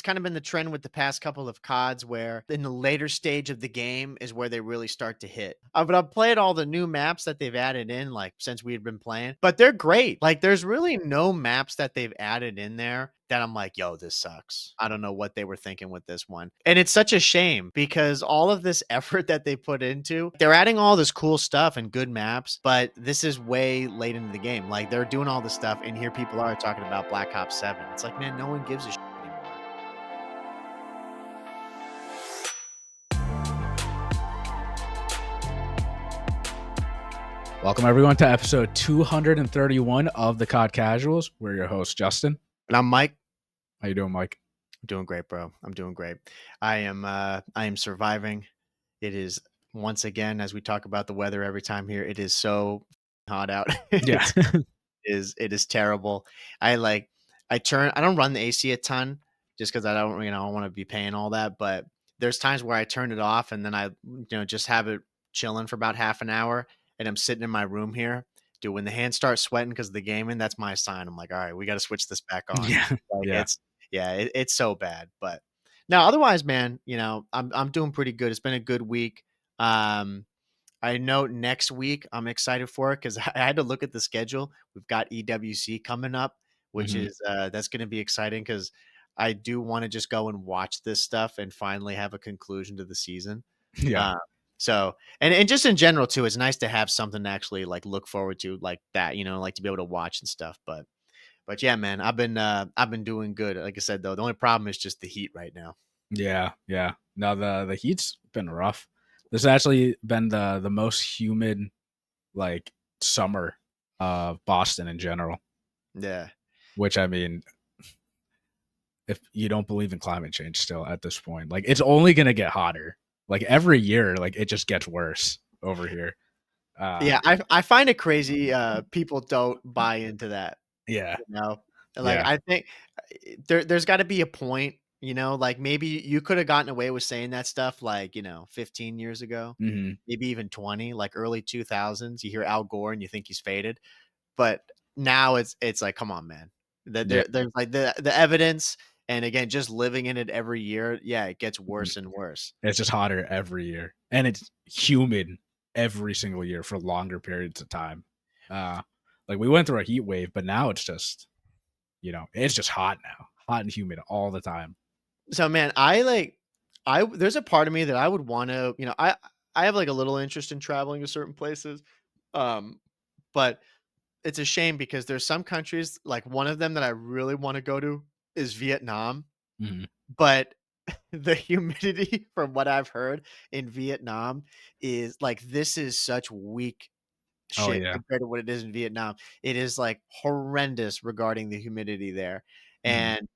It's kind of been the trend with the past couple of CODs where in the later stage of the game is where they really start to hit. But I've played all the new maps that they've added in, like since we'd been playing, but they're great. Like there's really no maps that they've added in there that I'm like, yo, this sucks. I don't know what they were thinking with this one. And it's such a shame because all of this effort that they put into, they're adding all this cool stuff and good maps, but this is way late into the game. Like they're doing all this stuff, and here people are talking about Black Ops 7. It's like, man, no one gives a shit anymore. Welcome everyone to episode 231 of the COD Casuals. We're your host, Justin. And I'm Mike. How you doing, Mike? I'm doing great, bro. I'm doing great. I am surviving. It is, once again, as we talk about the weather every time here, it is so hot out. Yeah. It is terrible. I don't run the AC a ton just because I don't want to be paying all that, but there's times where I turn it off and then I just have it chilling for about half an hour, and I'm sitting in my room here. Dude, when the hands start sweating because of the gaming, that's my sign. I'm like, all right, we got to switch this back on. Yeah. It's so bad. But now, otherwise, man, I'm doing pretty good. It's been a good week. I know next week I'm excited for it because I had to look at the schedule. We've got EWC coming up, which is that's going to be exciting because I do want to just go and watch this stuff and finally have a conclusion to the season. Yeah. So, and just in general too, it's nice to have something to actually like look forward to like that, like to be able to watch and stuff. But yeah, man, I've been doing good. Like I said, though, the only problem is just the heat right now. Yeah. Now the heat's been rough. This has actually been the most humid like summer of Boston in general. Yeah. Which, I mean, if you don't believe in climate change still at this point, like it's only gonna get hotter. Like every year, like it just gets worse over here. Yeah, I find it crazy. People don't buy into that. Yeah. I think there's got to be a point. Like maybe you could have gotten away with saying that stuff like 15 years ago, maybe even 20, like early 2000s. You hear Al Gore and you think he's faded, but now it's like, come on, man. There's like the evidence. And again, just living in it every year, yeah, it gets worse and worse. It's just hotter every year. And it's humid every single year for longer periods of time. Like we went through a heat wave, but now it's just, it's just hot now. Hot and humid all the time. So, man, there's a part of me that I would want to, I have like a little interest in traveling to certain places. But it's a shame because there's some countries, like one of them that I really want to go to is Vietnam, but the humidity from what I've heard in Vietnam is like, this is such weak shit compared to what it is in Vietnam. It is like horrendous regarding the humidity there. And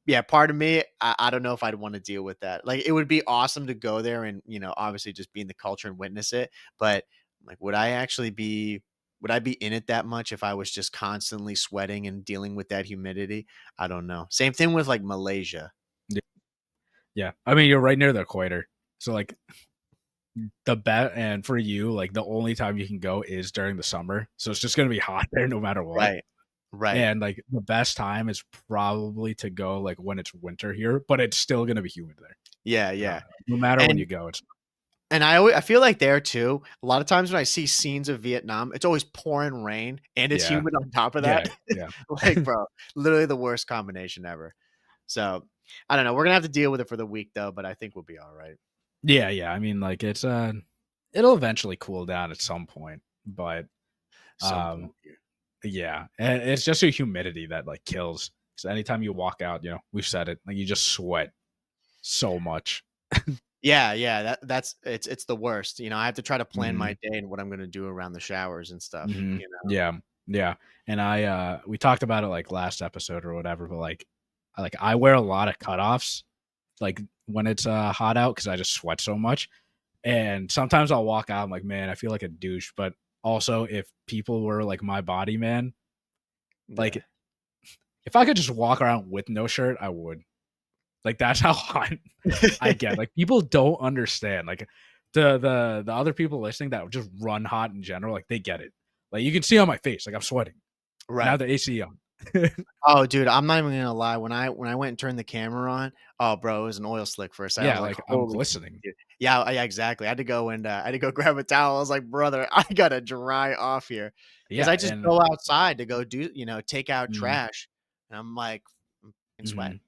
yeah, part of me, I don't know if I'd want to deal with that. Like it would be awesome to go there and, obviously just be in the culture and witness it. But like, would I be in it that much if I was just constantly sweating and dealing with that humidity? I don't know. Same thing with like Malaysia. Yeah. I mean, you're right near the equator. So like and for you, like the only time you can go is during the summer. So it's just going to be hot there no matter what. Right. And like the best time is probably to go like when it's winter here, but it's still going to be humid there. Yeah. No matter when you go, it's. And I feel like there too, a lot of times when I see scenes of Vietnam, it's always pouring rain and it's humid on top of that. Yeah. Like, bro, literally the worst combination ever. So I don't know. We're going to have to deal with it for the week though, but I think we'll be all right. Yeah. I mean, like it's it'll eventually cool down at some point, but yeah, and it's just a humidity that like kills. So anytime you walk out, we've said it, like you just sweat so much. Yeah. That's it's the worst. I have to try to plan my day and what I'm going to do around the showers and stuff. Yeah. And we talked about it like last episode or whatever, but like I wear a lot of cutoffs, like when it's hot out because I just sweat so much. And sometimes I'll walk out, I'm like, man, I feel like a douche. But also, if people were like my body, man, like if I could just walk around with no shirt, I would. Like that's how hot I get. Like people don't understand. Like the other people listening that just run hot in general, like they get it. Like you can see on my face, like I'm sweating. Right. Now the AC on. Oh, dude, I'm not even gonna lie. When I went and turned the camera on, oh, bro, it was an oil slick for a second. I Yeah, was like, like I'm "Holy," glistening. dude. Yeah, yeah, exactly. I had to go and I had to go grab a towel. I was like, "Brother, I gotta dry off here," because Yeah, I just and go outside to go do, take out mhm, trash, and I'm like, I'm fucking mhm. sweating,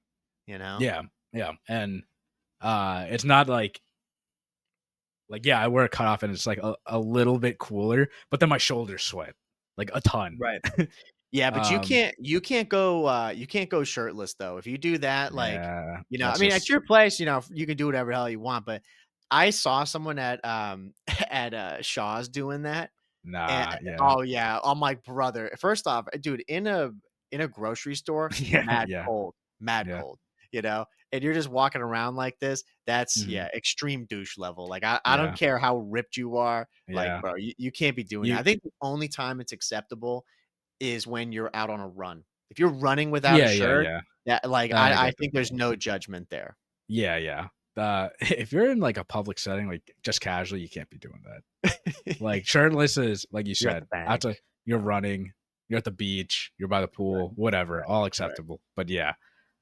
you know? Yeah, yeah, and it's not like yeah, I wear a cutoff and it's like a little bit cooler, but then my shoulders sweat like a ton. Right. Yeah, but you um, can't go shirtless though. If you do that, like, yeah, I that's mean, at just your place, you can do whatever the hell you want, but I saw someone at at Shaw's doing that. And nah, yeah, oh yeah, I'm like, brother. First off, dude, in a grocery store, yeah, mad yeah, cold, mad yeah, cold, and you're just walking around like this. That's mhm, yeah, extreme douche level. Like I don't yeah, care how ripped you are, like yeah. bro, you can't be doing that. You I think the only time it's acceptable is when you're out on a run. If you're running without a yeah, yeah, shirt, yeah. that like I I get think that. there's no judgment there. Yeah, yeah. If you're in like a public setting, like just casually, you can't be doing that. Like shirtless is like you You're at the said. bank. After you're running, you're at the beach, you're by the Right, pool, whatever, right, all right. acceptable. But yeah,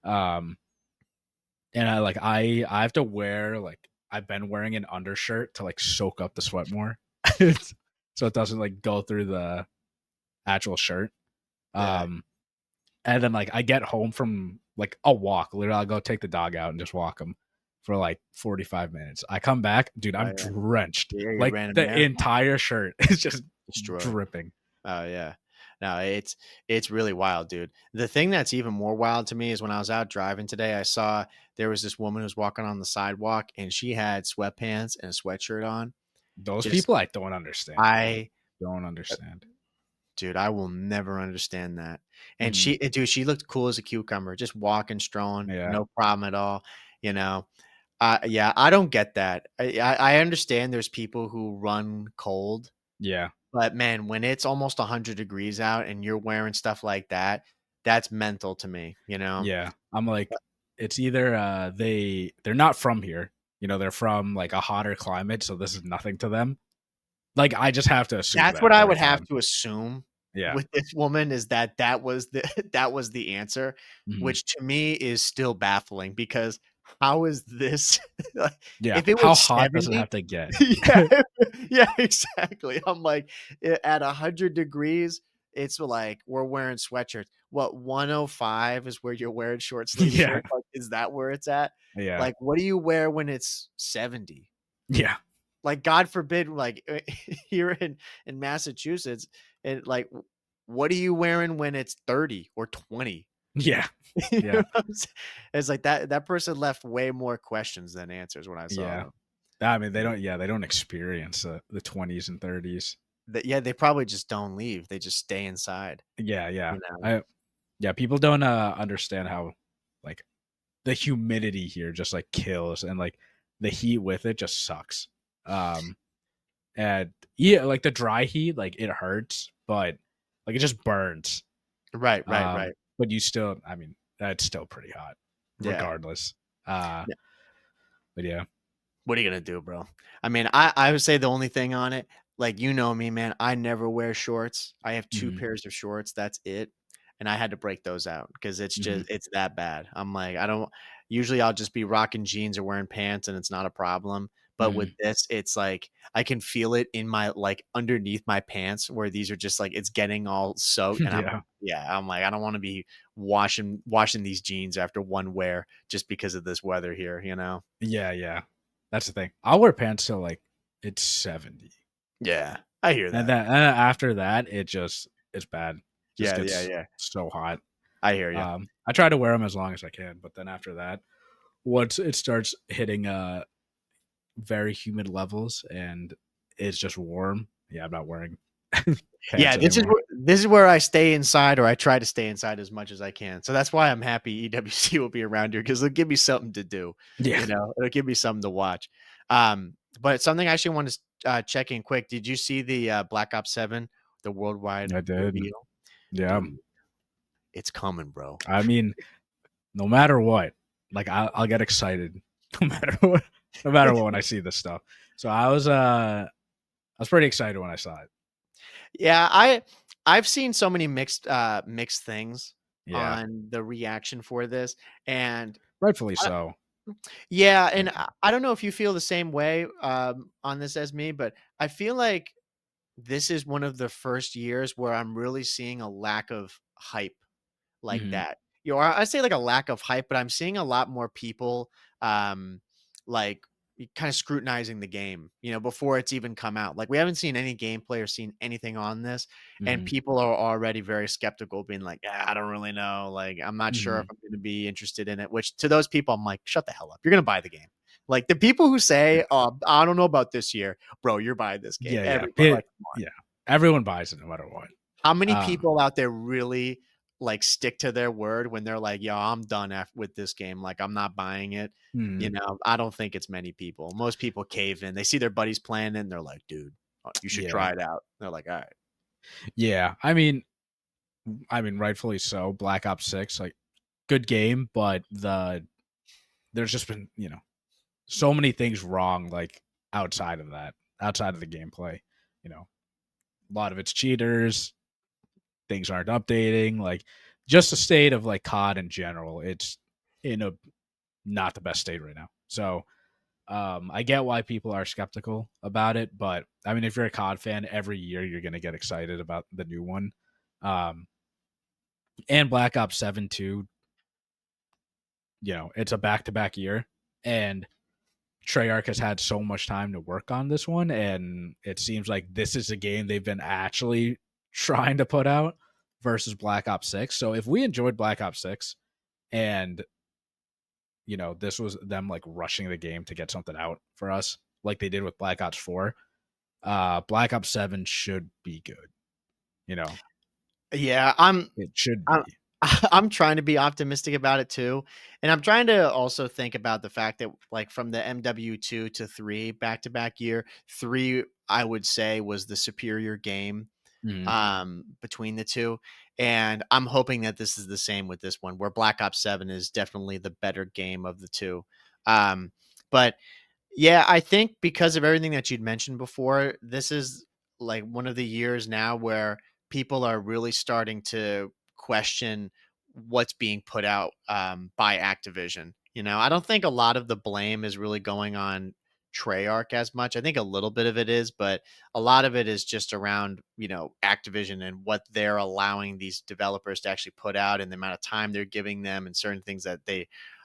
um, and I have to wear like I've been wearing an undershirt to like soak up the sweat more, so it doesn't like go through the actual shirt. Yeah, Um, and then like I get home from like a walk. Literally, I'll go take the dog out and just walk him for like 45 minutes. I come back, dude, I'm right, yeah. drenched. Yeah, you Like ran a the marathon. entire shirt is just Destroyed. dripping. Oh yeah. No, it's really wild, dude. The thing that's even more wild to me is when I was out driving today, I saw there was this woman who was walking on the sidewalk and she had sweatpants and a sweatshirt on. Those Just people I don't understand, man. I Don't understand. dude, I will never understand that. And Mhm. dude, she looked cool as a cucumber, just walking, strolling, Yeah. no problem at all. You know, yeah, I don't get that. I understand there's people who run cold, Yeah. but man, when it's almost 100 degrees out and you're wearing stuff like that, that's mental to me, you know? Yeah. I'm like, it's either they're not from here, they're from like a hotter climate, so this is nothing to them. Like I just have to assume That's that what I every would have time. to assume Yeah. with this woman is that was the that was the answer, Mhm. which to me is still baffling because how is this like, Yeah. if it How was hot does it 70. have to get? Yeah, yeah, exactly. I'm like, at 100 degrees, it's like we're wearing sweatshirts. What, 105 is where you're wearing short sleeve Yeah. shirts? Like, is that where it's at? Yeah. Like, what do you wear when it's 70? Yeah. Like, God forbid, like, here in Massachusetts, and, like, what are you wearing when it's 30 or 20? Yeah. You know Yeah. what I'm saying? It's like that person left way more questions than answers when I saw Yeah. them. I mean, Yeah. they don't experience the 20s and 30s. Yeah, they probably just don't leave. They just stay inside, Yeah, yeah. you know? Yeah, people don't understand how like the humidity here just like kills and like the heat with it just sucks. Um and yeah, like the dry heat, like it hurts, but like it just burns. Right, right, right. But you still, I mean, that's still pretty hot Yeah. regardless. Uh Yeah. but yeah. What are you gonna do, bro? I mean, I would say the only thing on it, like, you know me, man, I never wear shorts. I have 2 Mhm. pairs of shorts, that's it, and I had to break those out because Mhm. it's that bad. I'm like, I don't usually I'll just be rocking jeans or wearing pants and it's not a problem, but with Mhm. this, it's like I can feel it in my like, underneath my pants where these are just like it's getting all soaked and Yeah. I'm like, I don't wanna be washing these jeans after one wear just because of this weather here, you know? Yeah, yeah. That's the thing. I'll wear pants till like it's 70. Yeah, I hear And that. then after that, it's bad. Just Yeah, yeah, gets yeah. so hot. I hear you. I try to wear them as long as I can, but then after that, once it starts hitting very humid levels and it's just warm, yeah, I'm not wearing Yeah, pants anymore. this is where I stay inside or I try to stay inside as much as I can. So that's why I'm happy EWC will be around here because 'cause it'll give me something to do, Yeah, It'll give me something to watch. But something I actually want to check in quick. Did you see the, Black Ops 7, the worldwide I did. reveal? Yeah. Dude, it's coming, bro. I mean, no matter what, like I'll get excited no matter what, no matter what when I see this stuff. So I was pretty excited when I saw it. Yeah, I've seen so many mixed things. Yeah, on the reaction for this, and rightfully I so. yeah, and Yeah. I don't know if you feel the same way, on this as me, but I feel like this is one of the first years where I'm really seeing a lack of hype like Mhm. that. You know, I say like a lack of hype, but I'm seeing a lot more people, um, like kind of scrutinizing the game, before it's even come out. Like we haven't seen any gameplay or seen anything on this, and Mhm. people are already very skeptical, being like, "Yeah, I don't really know. Like, I'm not sure if Mhm. I'm going to be interested in it." Which to those people, I'm like, "Shut the hell up! You're going to buy the game." Like the people who Yeah. say, I don't know about this year, bro, you're buying this game. Yeah, yeah. Everybody, like, come on. Yeah. Everyone buys it no matter what. How many Um, people out there really, like, stick to their word when they're like, "Yo, I'm done with this game, like, I'm not buying it." mhm. I don't think it's many people. Most people cave in. They see their buddies playing it, and they're like, "Dude, you should Yeah. try it out." They're like, "Alright." Yeah. I mean, rightfully so. Black Ops 6, like, good game, but there's just been, so many things wrong, like, outside of the gameplay. You know, a lot of it's cheaters, things aren't updating, like, just the state of, like, COD in general, it's in a not the best state right now. So, I get why people are skeptical about it, but, I mean, if you're a COD fan, every year you're gonna get excited about the new one. Um, and Black Ops 7 too, it's a back-to-back year, and Treyarch has had so much time to work on this one, and it seems like this is a game they've been actually trying to put out versus Black Ops 6. So if we enjoyed Black Ops 6 and this was them like rushing the game to get something out for us, like they did with Black Ops 4, Black Ops 7 should be good. You know, Yeah, I'm it should I'm be. I'm trying to be optimistic about it too, and I'm trying to also think about the fact that, like, from the MW2 to 3 back-to-back year, 3, I would say, was the superior game, Mhm. between the 2, and I'm hoping that this is the same with this one, where Black Ops 7 is definitely the better game of the 2. But yeah, I think because of everything that you'd mentioned before, this is like one of the years now where people are really starting to question what's being put out, by Activision. I don't think a lot of the blame is really going on Treyarch as much. I think a little bit of it is, but a lot of it is just around, Activision and what they're allowing these developers to actually put out and the amount of time they're giving them and certain things that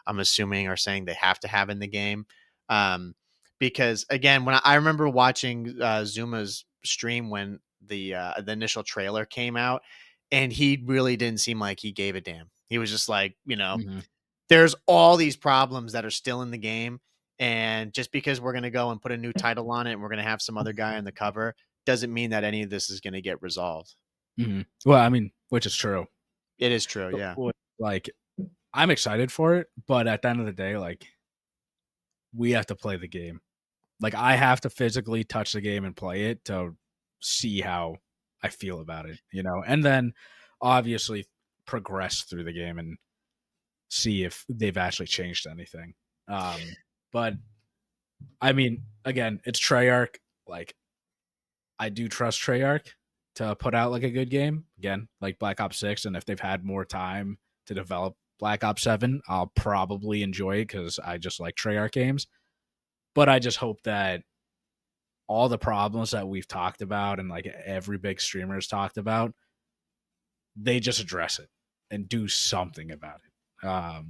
I'm assuming, are saying they have to have in the game. Um, because again, when I remember watching Zuma's stream when the initial trailer came out, and he really didn't seem like he gave a damn. He was just like, Mhm. there's all these problems that are still in the game, and just because we're gonna go and put a new title on it, and we're gonna have some other guy on the cover, doesn't mean that any of this is gonna get resolved. Mhm. Well, I mean, which is true. It is true, yeah. Like, I'm excited for it, but at the end of the day, like, we have to play the game. Like, I have to physically touch the game and play it to see how I feel about it, and then obviously progress through the game and see if they've actually changed anything. But I mean, again, it's Treyarch. Like, I do trust Treyarch to put out like a good game again, like Black Ops 6. And if they've had more time to develop Black Ops 7, I'll probably enjoy it because I just like Treyarch games. But I just hope that all the problems that we've talked about and like every big streamer has talked about, they just address it and do something about it.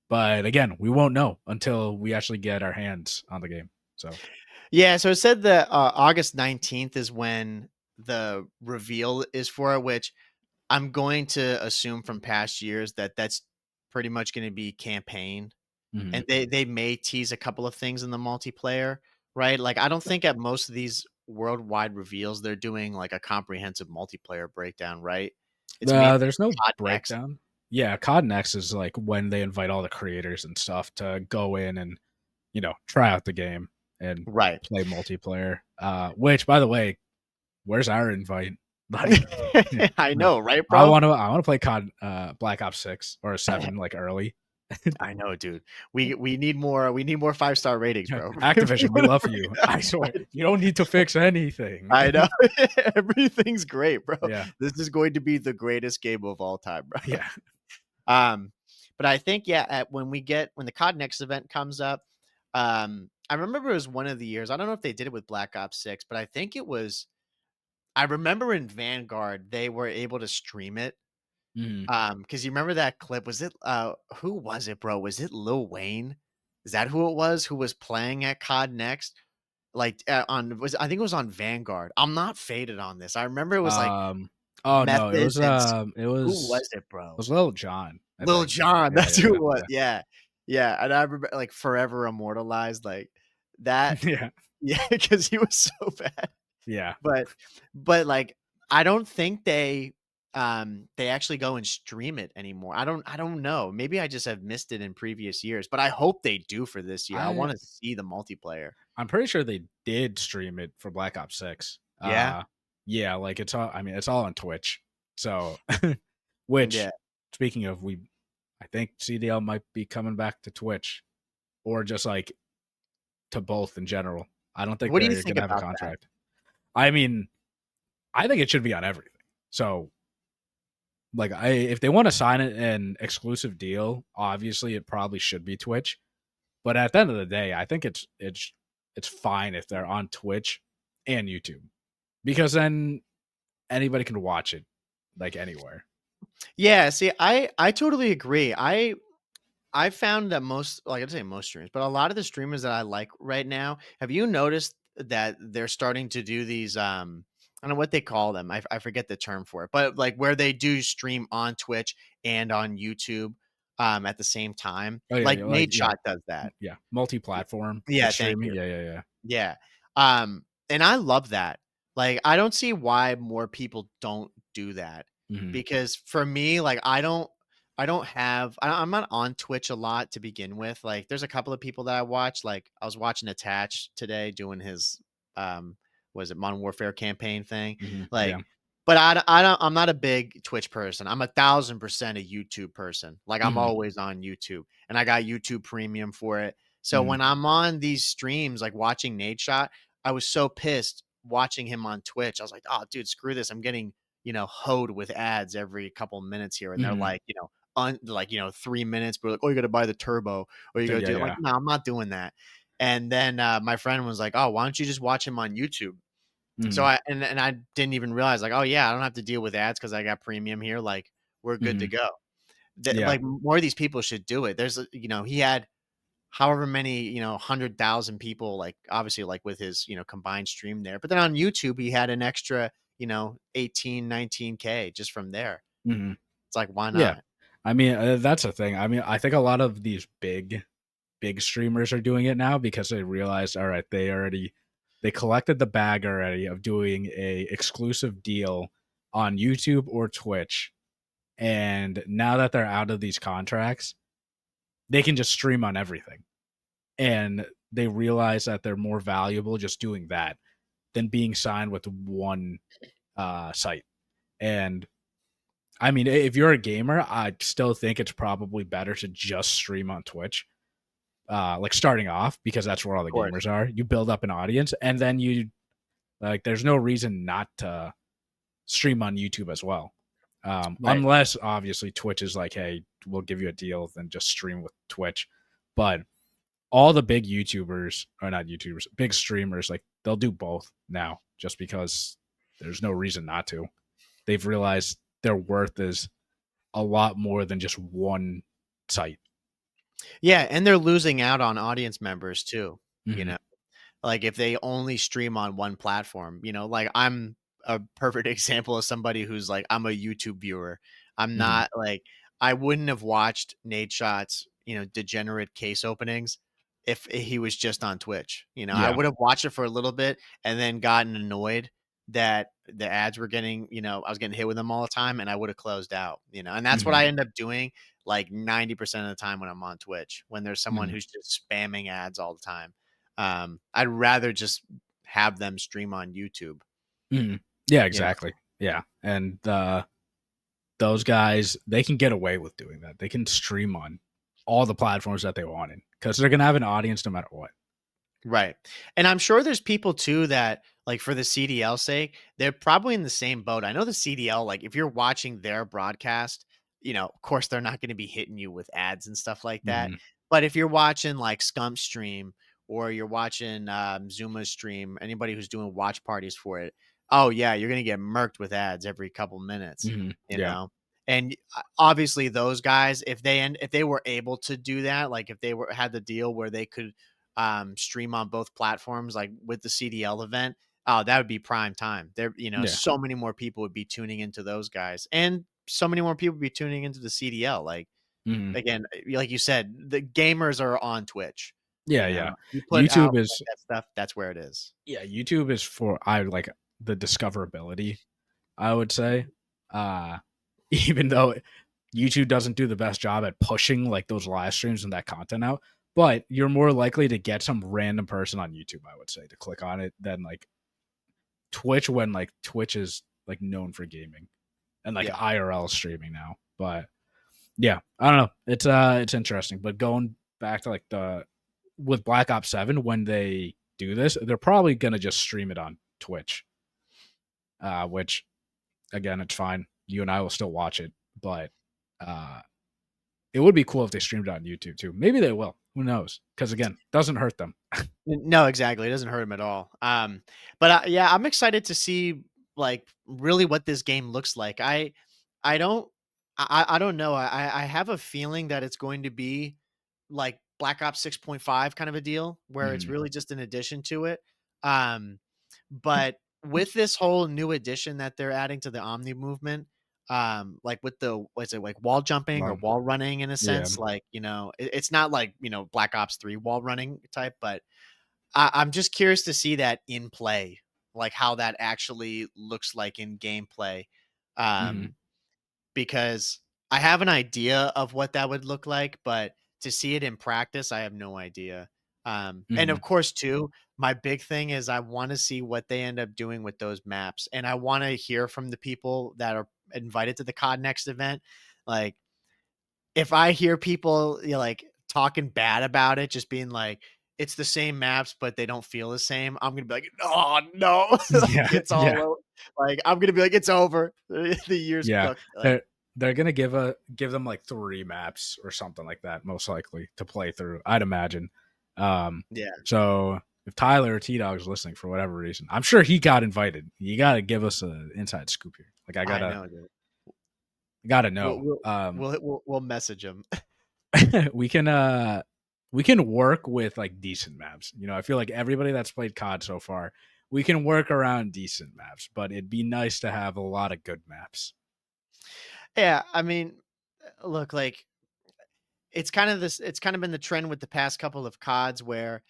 But again, we won't know until we actually get our hands on the game. So, Yeah, so it said that August 19th is when the reveal is for it, which I'm going to assume from past years that that's pretty much going to be campaign, mhm. and they may tease a couple of things in the multiplayer, right? Like I don't think at most of these worldwide reveals they're doing like a comprehensive multiplayer breakdown, right? It's mainly There's no COD Next. breakdown. Yeah, COD Next is like when they invite all the creators and stuff to go in and try out the game and Right. play multiplayer. Which, by the way, where's our invite? Like, I like know, right, I bro? want to I want to play COD Black Ops 6 or 7 like early. I know, dude. We need more. We need more 5-star ratings, bro. Activision, we love you. I swear, you don't need to fix anything. I know. Everything's great, bro. Yeah, This is going to be the greatest game of all time, bro. yeah. Um, but I think, yeah, when the COD Next event comes up, I remember it was one of the years. I don't know if they did it with Black Ops 6, but I think it was. I remember in Vanguard they were able to stream it. Mhm. Because you remember that clip? Was it who was it, bro? Was it Lil Wayne? Is that who it was who was playing at COD Next? Like on was I think it was on Vanguard. I'm not faded on this. I remember it was like Um, oh no, Methods and who was it, it bro? was Little John, I Lil think. Jon, Yeah, that's yeah, who yeah, it was. yeah. Yeah. Yeah, and I remember, like, forever immortalized, like, that Yeah, yeah, because he was so bad. yeah. But like, I don't think they actually go and stream it anymore. I don't know. Maybe I just have missed it in previous years, but I hope they do for this year. I I wanna see the multiplayer. I'm pretty sure they did stream it for Black Ops 6. Yeah? Yeah, like it's all I mean, it's all on Twitch. So, which Yeah. speaking of, I think CDL might be coming back to Twitch or just like to both in general. I don't think What do you they're think gonna have a about that? contract. I mean, I think it should be on everything. So, like, if they want to sign an exclusive deal, obviously it probably should be Twitch. But at the end of the day, I think it's fine if they're on Twitch and YouTube because then anybody can watch it like anywhere. Yeah, see, I totally agree. I found that most like I'd say most streamers, but a lot of the streamers that I like right now, have you noticed that they're starting to do these I don't know what they call them. I forget the term for it, but like where they do stream on Twitch and on YouTube at the same time. Oh yeah, Like yeah, like Nate yeah, Shot does that. yeah, multi-platform like Yeah, thank streaming. you. Yeah, yeah, yeah. Yeah. And I love that. Like, I don't see why more people don't do that Hmm. because for me, like, I'm not on Twitch a lot to begin with. Like, there's a couple of people that I watch. Like, I was watching Attach today doing his, um, was it Modern Warfare campaign thing? Hmm. Like, Yeah. but I'm not a big Twitch person. I'm 1,000% a YouTube person. Like, I'm Hmm. always on YouTube and I got YouTube premium for it. So Hmm. when I'm on these streams, like watching Nate Shot, I was so pissed watching him on Twitch. I was like, "Oh, dude, screw this. I'm getting, hoed with ads every couple minutes here." And they're Hmm. like, 3 minutes, but like, "Oh, you got to buy the turbo or you got to Yeah, do." I'm like, yeah. "No, I'm not doing that." And then my friend was like, "Oh, why don't you just watch him on YouTube?" So Hmm. I didn't even realize like, "Oh yeah, I don't have to deal with ads because I got premium here. Like, we're good to Hmm. go." Yeah. Like more of these people should do it. He had however many, 100,000 people, like, obviously, like, with his, combined stream there. But then on YouTube, he had an extra, 18, 19K just from there. Hmm. It's like, why Yeah. not? I mean, that's the thing. I mean, I think a lot of these big streamers are doing it now because they realized, all right, they collected the bag already of doing a exclusive deal on YouTube or Twitch. And now that they're out of these contracts, they can just stream on everything. And they realize that they're more valuable just doing that than being signed with one site. And I mean, if you're a gamer, I still think it's probably better to just stream on Twitch, like starting off because that's where all Of the course. gamers are. You build up an audience, and then there's no reason not to stream on YouTube as well. Right. Unless obviously Twitch is like, hey, we'll give you a deal, then just stream with Twitch. But all the big YouTubers, or not YouTubers, big streamers, like they'll do both now just because there's no reason not to. They've realized their worth is a lot more than just one site. Yeah. And they're losing out on audience members too. You Hmm. know, like if they only stream on one platform, like I'm a perfect example of somebody who's like, I'm a YouTube viewer. I'm Hmm. not like, I wouldn't have watched Nate Shot's, degenerate case openings if he was just on Twitch. I Yeah. would have watched it for a little bit and then gotten annoyed that the ads were getting, I was getting hit with them all the time and I would have closed out, and that's what Hmm. I end up doing like 90% of the time when I'm on Twitch, when there's someone Hmm. who's just spamming ads all the time. I'd rather just have them stream on YouTube, Hmm. Yeah, you know? exactly. Yeah. And those guys, they can get away with doing that. They can stream on all the platforms that they wanted because they're gonna have an audience no matter what. Right. And I'm sure there's people too that like for the CDL sake, they're probably in the same boat. I know the CDL, like if you're watching their broadcast, of course they're not going to be hitting you with ads and stuff like that. Mm-hmm. But if you're watching like Scump stream or you're watching Zuma stream, anybody who's doing watch parties for it, oh yeah, you're going to get murked with ads every couple minutes, Mm-hmm. you Yeah. know. And obviously those guys, if they were able to do that, like if they were had the deal where they could stream on both platforms, like with the CDL event, oh, that would be prime time. There, Yeah. so many more people would be tuning into those guys, and so many more people would be tuning into the CDL. Like Mm-hmm. again, like you said, the gamers are on Twitch. Yeah. Yeah. You put YouTube out like is that stuff, that's where it is. YouTube is for I like the discoverability, I would say. Uh even though YouTube doesn't do the best job at pushing like those live streams and that content out, but you're more likely to get some random person on YouTube, I would say, to click on it than like Twitch when like Twitch is like known for gaming and like Yeah. IRL streaming now. But yeah, I don't know. It's interesting. But going back to like the with Black Ops 7, when they do this, they're probably gonna just stream it on Twitch. Which again, it's fine. You and I will still watch it, but uh it would be cool if they streamed it on YouTube too. Maybe they will. Who knows? Because again, doesn't hurt them. No, exactly. It doesn't hurt him at all. But yeah, I'm excited to see like really what this game looks like. I don't, I don't know. I have a feeling that it's going to be like Black Ops 6.5 kind of a deal where it's Mhm. really just an addition to it. Um, but with this whole new addition that they're adding to the Omni movement, like with the what's it like wall jumping or Well, wall running in a yeah. sense, like it's not like Black Ops 3 wall running type, but I'm just curious to see that in play, like how that actually looks like in gameplay. Hmm. Um, because I have an idea of what that would look like, but to see it in practice, I have no idea. And of Hmm. course, too, my big thing is I want to see what they end up doing with those maps, and I want to hear from the people that are invited to the COD Next event. Like, if I hear people like talking bad about it, just being like, it's the same maps, but they don't feel the same. I'm gonna be like, oh no, like Yeah. it's Yeah. all like I'm gonna be like, it's over. The year's Yeah. cooked. Like, They're gonna give them like 3 maps or something like that, most likely, to play through, I'd imagine. yeah, So if Tyler or T Dog's listening for whatever reason, I'm sure he got invited. You gotta give us an inside scoop here. Like I know, dude. gotta We'll know. we'll we'll message him. We can work with like decent maps. I feel like everybody that's played COD so far, we can work around decent maps, but it'd be nice to have a lot of good maps. Yeah, I mean, look, like it's kind of this. It's kind of been the trend with the past couple of CODs where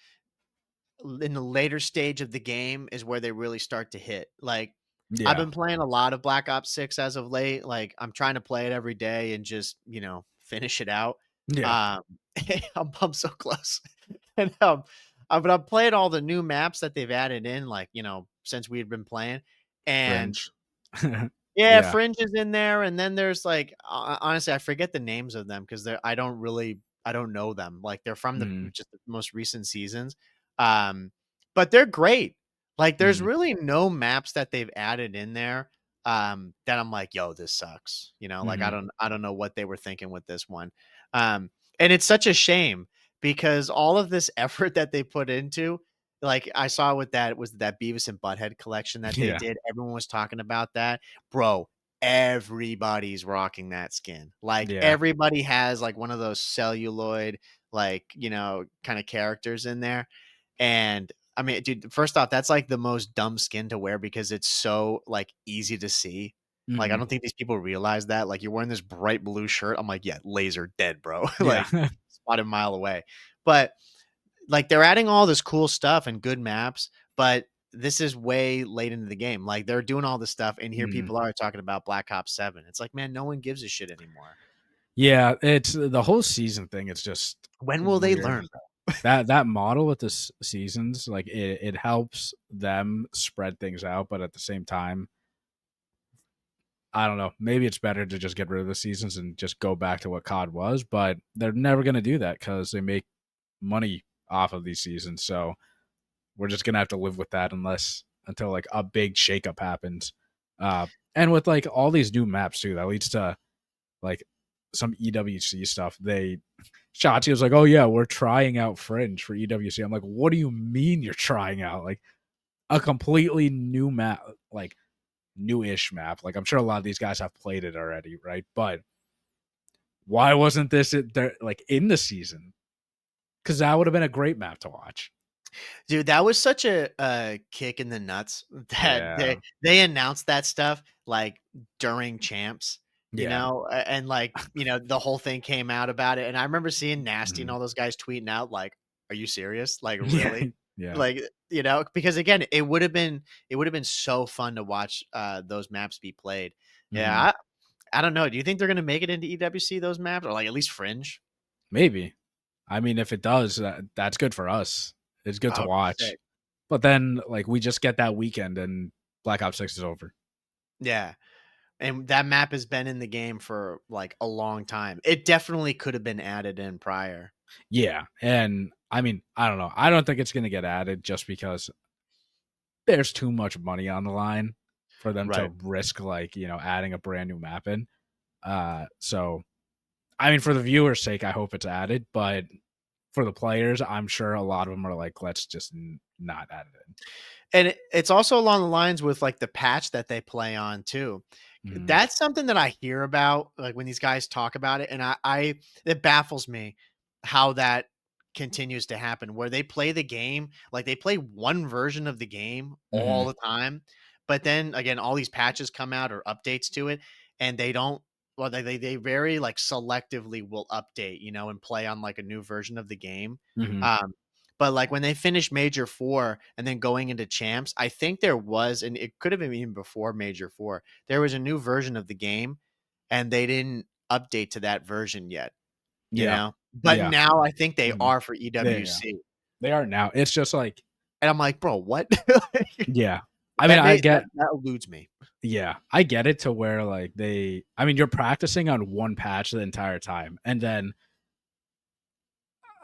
in the later stage of the game is where they really start to hit. Like I've Yeah. been playing a lot of Black Ops 6 as of late. Like I'm trying to play it every day and just, finish it out. Yeah. Um I'm so close. And but I've played all the new maps that they've added in like, since we had been playing. And Fringe. yeah, Yeah. Fringe is in there, and then there's like honestly, I forget the names of them because I don't know them. Like they're from the Mhm. just the most recent seasons, but they're great. Like there's Mhm. really no maps that they've added in there that I'm like, yo, this sucks. Like Mhm. I don't know what they were thinking with this one, and it's such a shame because all of this effort that they put into like I saw with that was that Beavis and Butthead collection that they Yeah. did. Everyone was talking about that. Bro, everybody's rocking that skin. Like Yeah. everybody has like one of those celluloid, like, kind of characters in there. And I mean, dude, first off, that's like the most dumb skin to wear because it's so like easy to see. Like, I Mhm. don't think these people realize that. Like, you're wearing this bright blue shirt. I'm like, yeah, laser dead, bro. Yeah. Like, spot a mile away. But like they're adding all this cool stuff and good maps, but this is way late into the game. Like they're doing all this stuff, and here Mhm. people are talking about Black Ops 7. It's like, man, no one gives a shit anymore. Yeah, it's the whole season thing, it's just When will they weird. learn? That model with the seasons, like it helps them spread things out, but at the same time, I don't know. Maybe it's better to just get rid of the seasons and just go back to what COD was, but they're never going to do that because they make money off of these seasons. So we're just going to have to live with that unless until like a big shakeup happens. Uh, and with like all these new maps too, that leads to like some EWC stuff. Shotzi was like, "Oh yeah, we're trying out Fringe for EWC." I'm like, "What do you mean you're trying out like a completely new map, like newish map?" Like I'm sure a lot of these guys have played it already, right? But why wasn't this there like in the season? Because that would have been a great map to watch. Dude, that was such a kick in the nuts that Yeah, they announced that stuff, like, during champs, yeah, and, like, the whole thing came out about it, and I remember seeing Nasty and mhm. all those guys tweeting out, like, "Are you serious? Like, Yeah, really?" yeah. Like, because again, it would have been so fun to watch, those maps be played. Yeah, Hmm. I don't know, do you think they're gonna make it into EWC, those maps, or, like, at least Fringe? Maybe. I mean, if it does, that's good for us. It's good to Oh, watch. sick. But then, like, we just get that weekend and Black Ops 6 is over. Yeah. And that map has been in the game for, like, a long time. It definitely could have been added in prior. Yeah. And I mean, I don't know. I don't think it's going to get added just because there's too much money on the line for them to Right. risk, like, adding a brand new map in. So, I mean, for the viewer's sake, I hope it's added. But for the players, I'm sure a lot of them are like, let's just not add it And it's also along the lines with, like, the patch that they play on too. in. That's something that I hear about, like, when these guys talk about it, and I it baffles me how that continues to happen, where they play the game, like, they play one version of the game all Hmm. the time, but then, again, all these patches come out or updates to it, and they don't well, they very, like, selectively will update, and play on, like, a new version of the game. Hmm. Um but, like, when they finished Major 4 and then going into Champs, I think there was and it could have been even before Major 4, there was a new version of the game, and they didn't update to that version yet, you Yeah. know? But Yeah. now I think they Mhm. are for Yeah. EWC, They are now. It's just like, and I'm like, "Bro, what?" yeah. I mean, That I may that get, that eludes me. yeah, I get it to where like I mean, you're practicing on one patch the entire time. And then,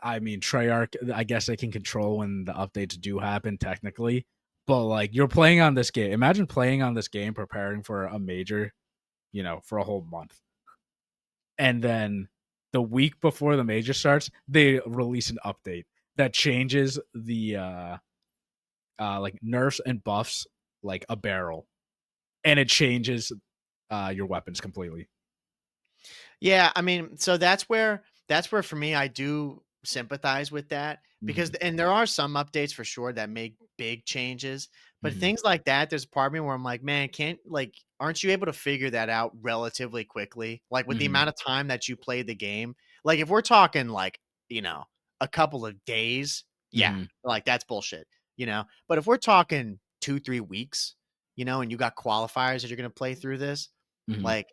I mean, Treyarch, I guess they can control when the updates do happen technically. But like, you're playing on this game. Imagine playing on this game, preparing for a major, for a whole month. And then the week before the major starts, they release an update that changes the, like nerfs and buffs like a barrel, and it changes your weapons completely. Yeah, I mean, so that's where for me I do sympathize with that because Hmm. and there are some updates for sure that make big changes, but Hmm. things like that, there's a part of me where I'm like, man, can't like aren't you able to figure that out relatively quickly? Like with the Hmm. amount of time that you played the game, like if we're talking like a couple of days, yeah, Hmm. like that's bullshit. But if we're talking 2-3 weeks, and you got qualifiers that you're gonna play through this, Hmm. like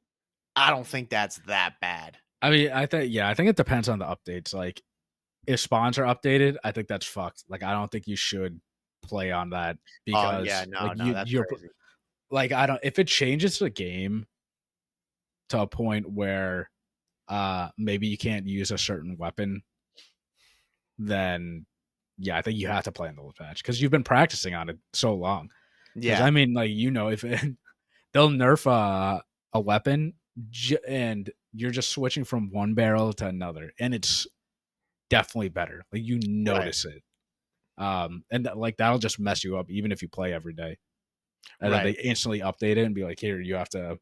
I don't think that's that bad. I mean, I think it depends on the updates. Like, if spawns are updated, I think that's fucked. Like, I don't think you should play on that Oh, yeah, because no, like no, that's you're crazy. like, I don't, if it changes the game to a point where maybe you can't use a certain weapon, then yeah, I think you have to play in the patch because you've been practicing on it so long. Because Yeah, I mean, like, if they'll nerf a weapon and you're just switching from one barrel to another, and it's definitely better. Like, you right, notice it, and like that'll just mess you up even if you play every day. And then they right. instantly update it and be like, here, you have to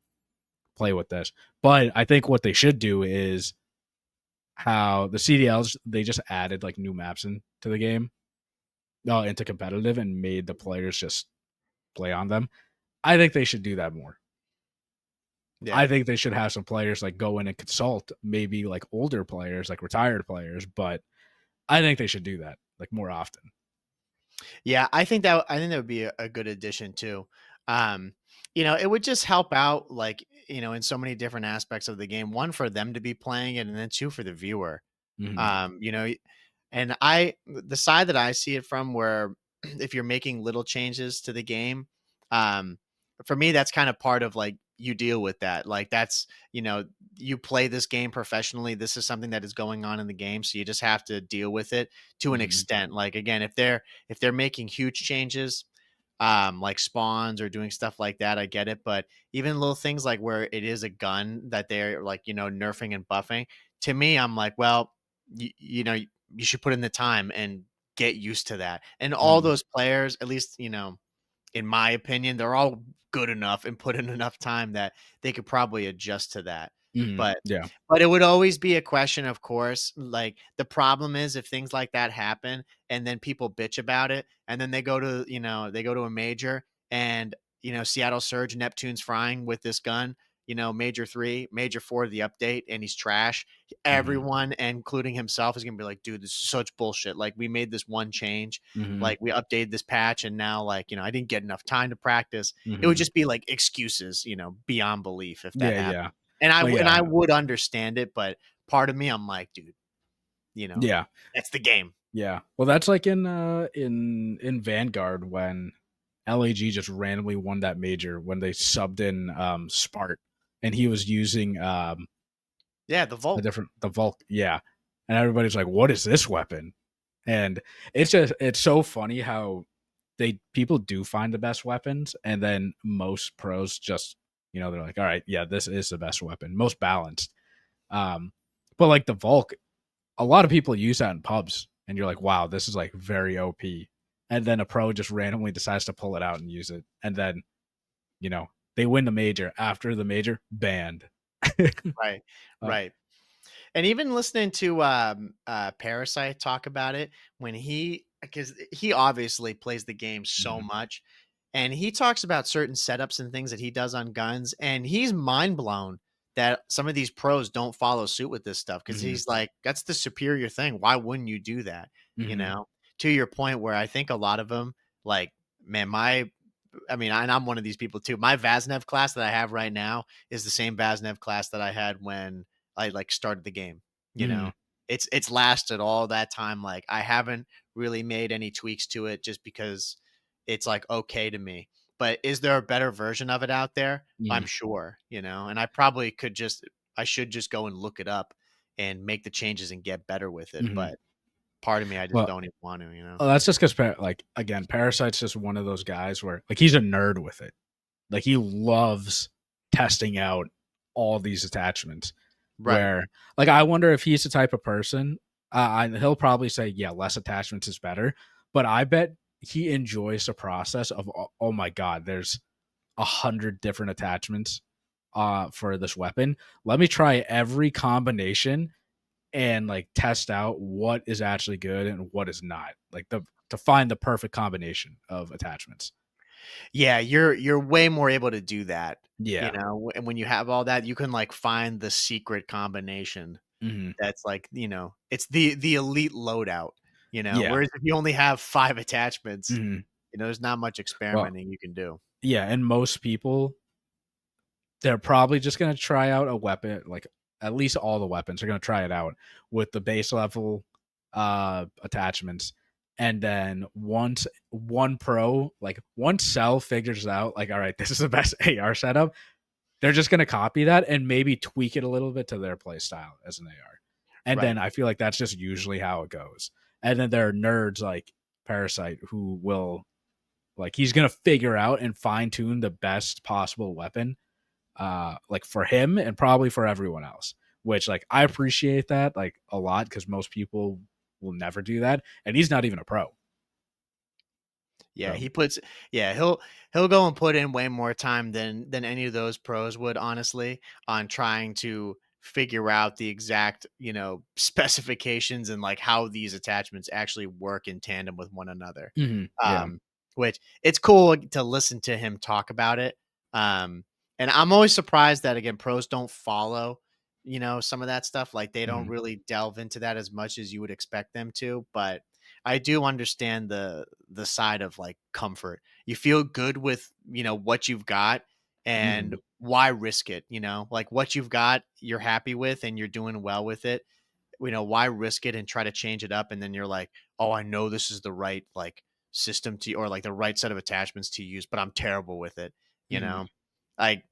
play with this. But I think what they should do is how the CDLs, they just added like new maps into the game, into competitive, and made the players just play on them. I think they should do that more. I Yeah. think they should have some players like go in and consult, maybe like older players, like retired players, but I think they should do that like more often. Yeah, I think that would be a good addition too. Um, it would just help out like, in so many different aspects of the game. One for them to be playing it and then two for the viewer. Hmm. And the side that I see it from where if you're making little changes to the game, um, for me that's kind of part of like you deal with that. Like that's, you play this game professionally. This is something that is going on in the game, so you just have to deal with it to an Hmm. extent. Like again, if they're making huge changes, like spawns or doing stuff like that, I get it. But even little things like where it is a gun that they're like, nerfing and buffing, to me, I'm like, well, you should put in the time and get used to that. And all Hmm. those players, at least, in my opinion, they're all good enough and put in enough time that they could probably adjust to that. Hmm. But Yeah. but it would always be a question, of course. Like the problem is if things like that happen and then people bitch about it and then they go to a major and Seattle Surge Neptune's frying with this gun, major 3, major 4 of the update and he's trash. Hmm. Everyone, including himself, is gonna be like, dude, this is such bullshit. Like we made this one change, Hmm. like we updated this patch and now like I didn't get enough time to practice. It would Hmm. just be like excuses, beyond belief if that Yeah. happened. Yeah. And Oh I yeah. would understand it, but part of me I'm like, dude, you know, Yeah. that's the game. Yeah. Well, that's like in Vanguard when LAG just randomly won that major when they subbed in Spart and he was using Yeah, the Volt. the Volk. Yeah. And everybody's like, "What is this weapon?" And it's so funny how they people do find the best weapons and then most pros just, they're like, "All right, yeah, this is the best weapon, most balanced." Um but like the Volk, a lot of people use that in pubs and you're like, wow, this is like very OP. And then a pro just randomly decides to pull it out and use it. And then, you know, they win the major. After the major, banned. Right. uh, Right. And even listening to Parasite talk about it when because he obviously plays the game so mhm, much, and he talks about certain setups and things that he does on guns, and he's mind blown that some of these pros don't follow suit with this stuff because mhm, he's like, that's the superior thing. Why wouldn't you do that? You mhm, know, to your point, where I think a lot of them, like, man, I mean, and I'm one of these people too. My Vaznev class that I have right now is the same Vaznev class that I had when I like started the game. You mhm, know, it's lasted all that time. Like I haven't really made any tweaks to it just because it's like okay to me. But is there a better version of it out there? I'm mhm, sure, and I should just go and look it up and make the changes and get better with it. mhm. But part of me, I just Well, don't even want to. that's just because, like, again, Parasite's just one of those guys where, like, he's a nerd with it. Like, he loves testing out all these attachments. Right. Where, like, I wonder if he's the type of person. He'll probably say, "Yeah, less attachments is better," but I bet he enjoys the process of, oh my god, there's 100 different attachments for this weapon. Let me try every combination and like test out what is actually good and what is not. Like the to find the perfect combination of attachments. Yeah, you're way more able to do that. Yeah. And when you have all that, you can like find the secret combination Hmm. that's like, it's the elite loadout. Yeah. Whereas if you only have 5 attachments, Hmm. there's not much Well, experimenting you can do. yeah, and most people, they're probably just going to try out a weapon, like at least all the weapons are going to try it out with the base level attachments. And then once one pro, like once Cell figures out, like, all right, this is the best AR setup, they're just going to copy that and maybe tweak it a little bit to their play style as an AR. And then Right. I feel like that's just usually how it goes. And then there are nerds like Parasite who will, like, he's going to figure out and fine tune the best possible weapon, like for him and probably for everyone else, which, like, I appreciate that like a lot because most people will never do that. And he's not even a pro. Yeah, So, he'll go and put in way more time than any of those pros would, honestly, on trying to figure out the exact, specifications and like how these attachments actually work in tandem with one another. mhm, yeah. Um, which it's cool to listen to him talk about it. Um, and I'm always surprised that again pros don't follow, some of that stuff. Like they don't Mhm, really delve into that as much as you would expect them to, but I do understand the side of like comfort. You feel good with, what you've got and mhm, why risk it, Like what you've got, you're happy with and you're doing well with it. Why risk it and try to change it up and then you're like, "Oh, I know this is the right like system to or like the right set of attachments to use, but I'm terrible with it." You mhm, know? Like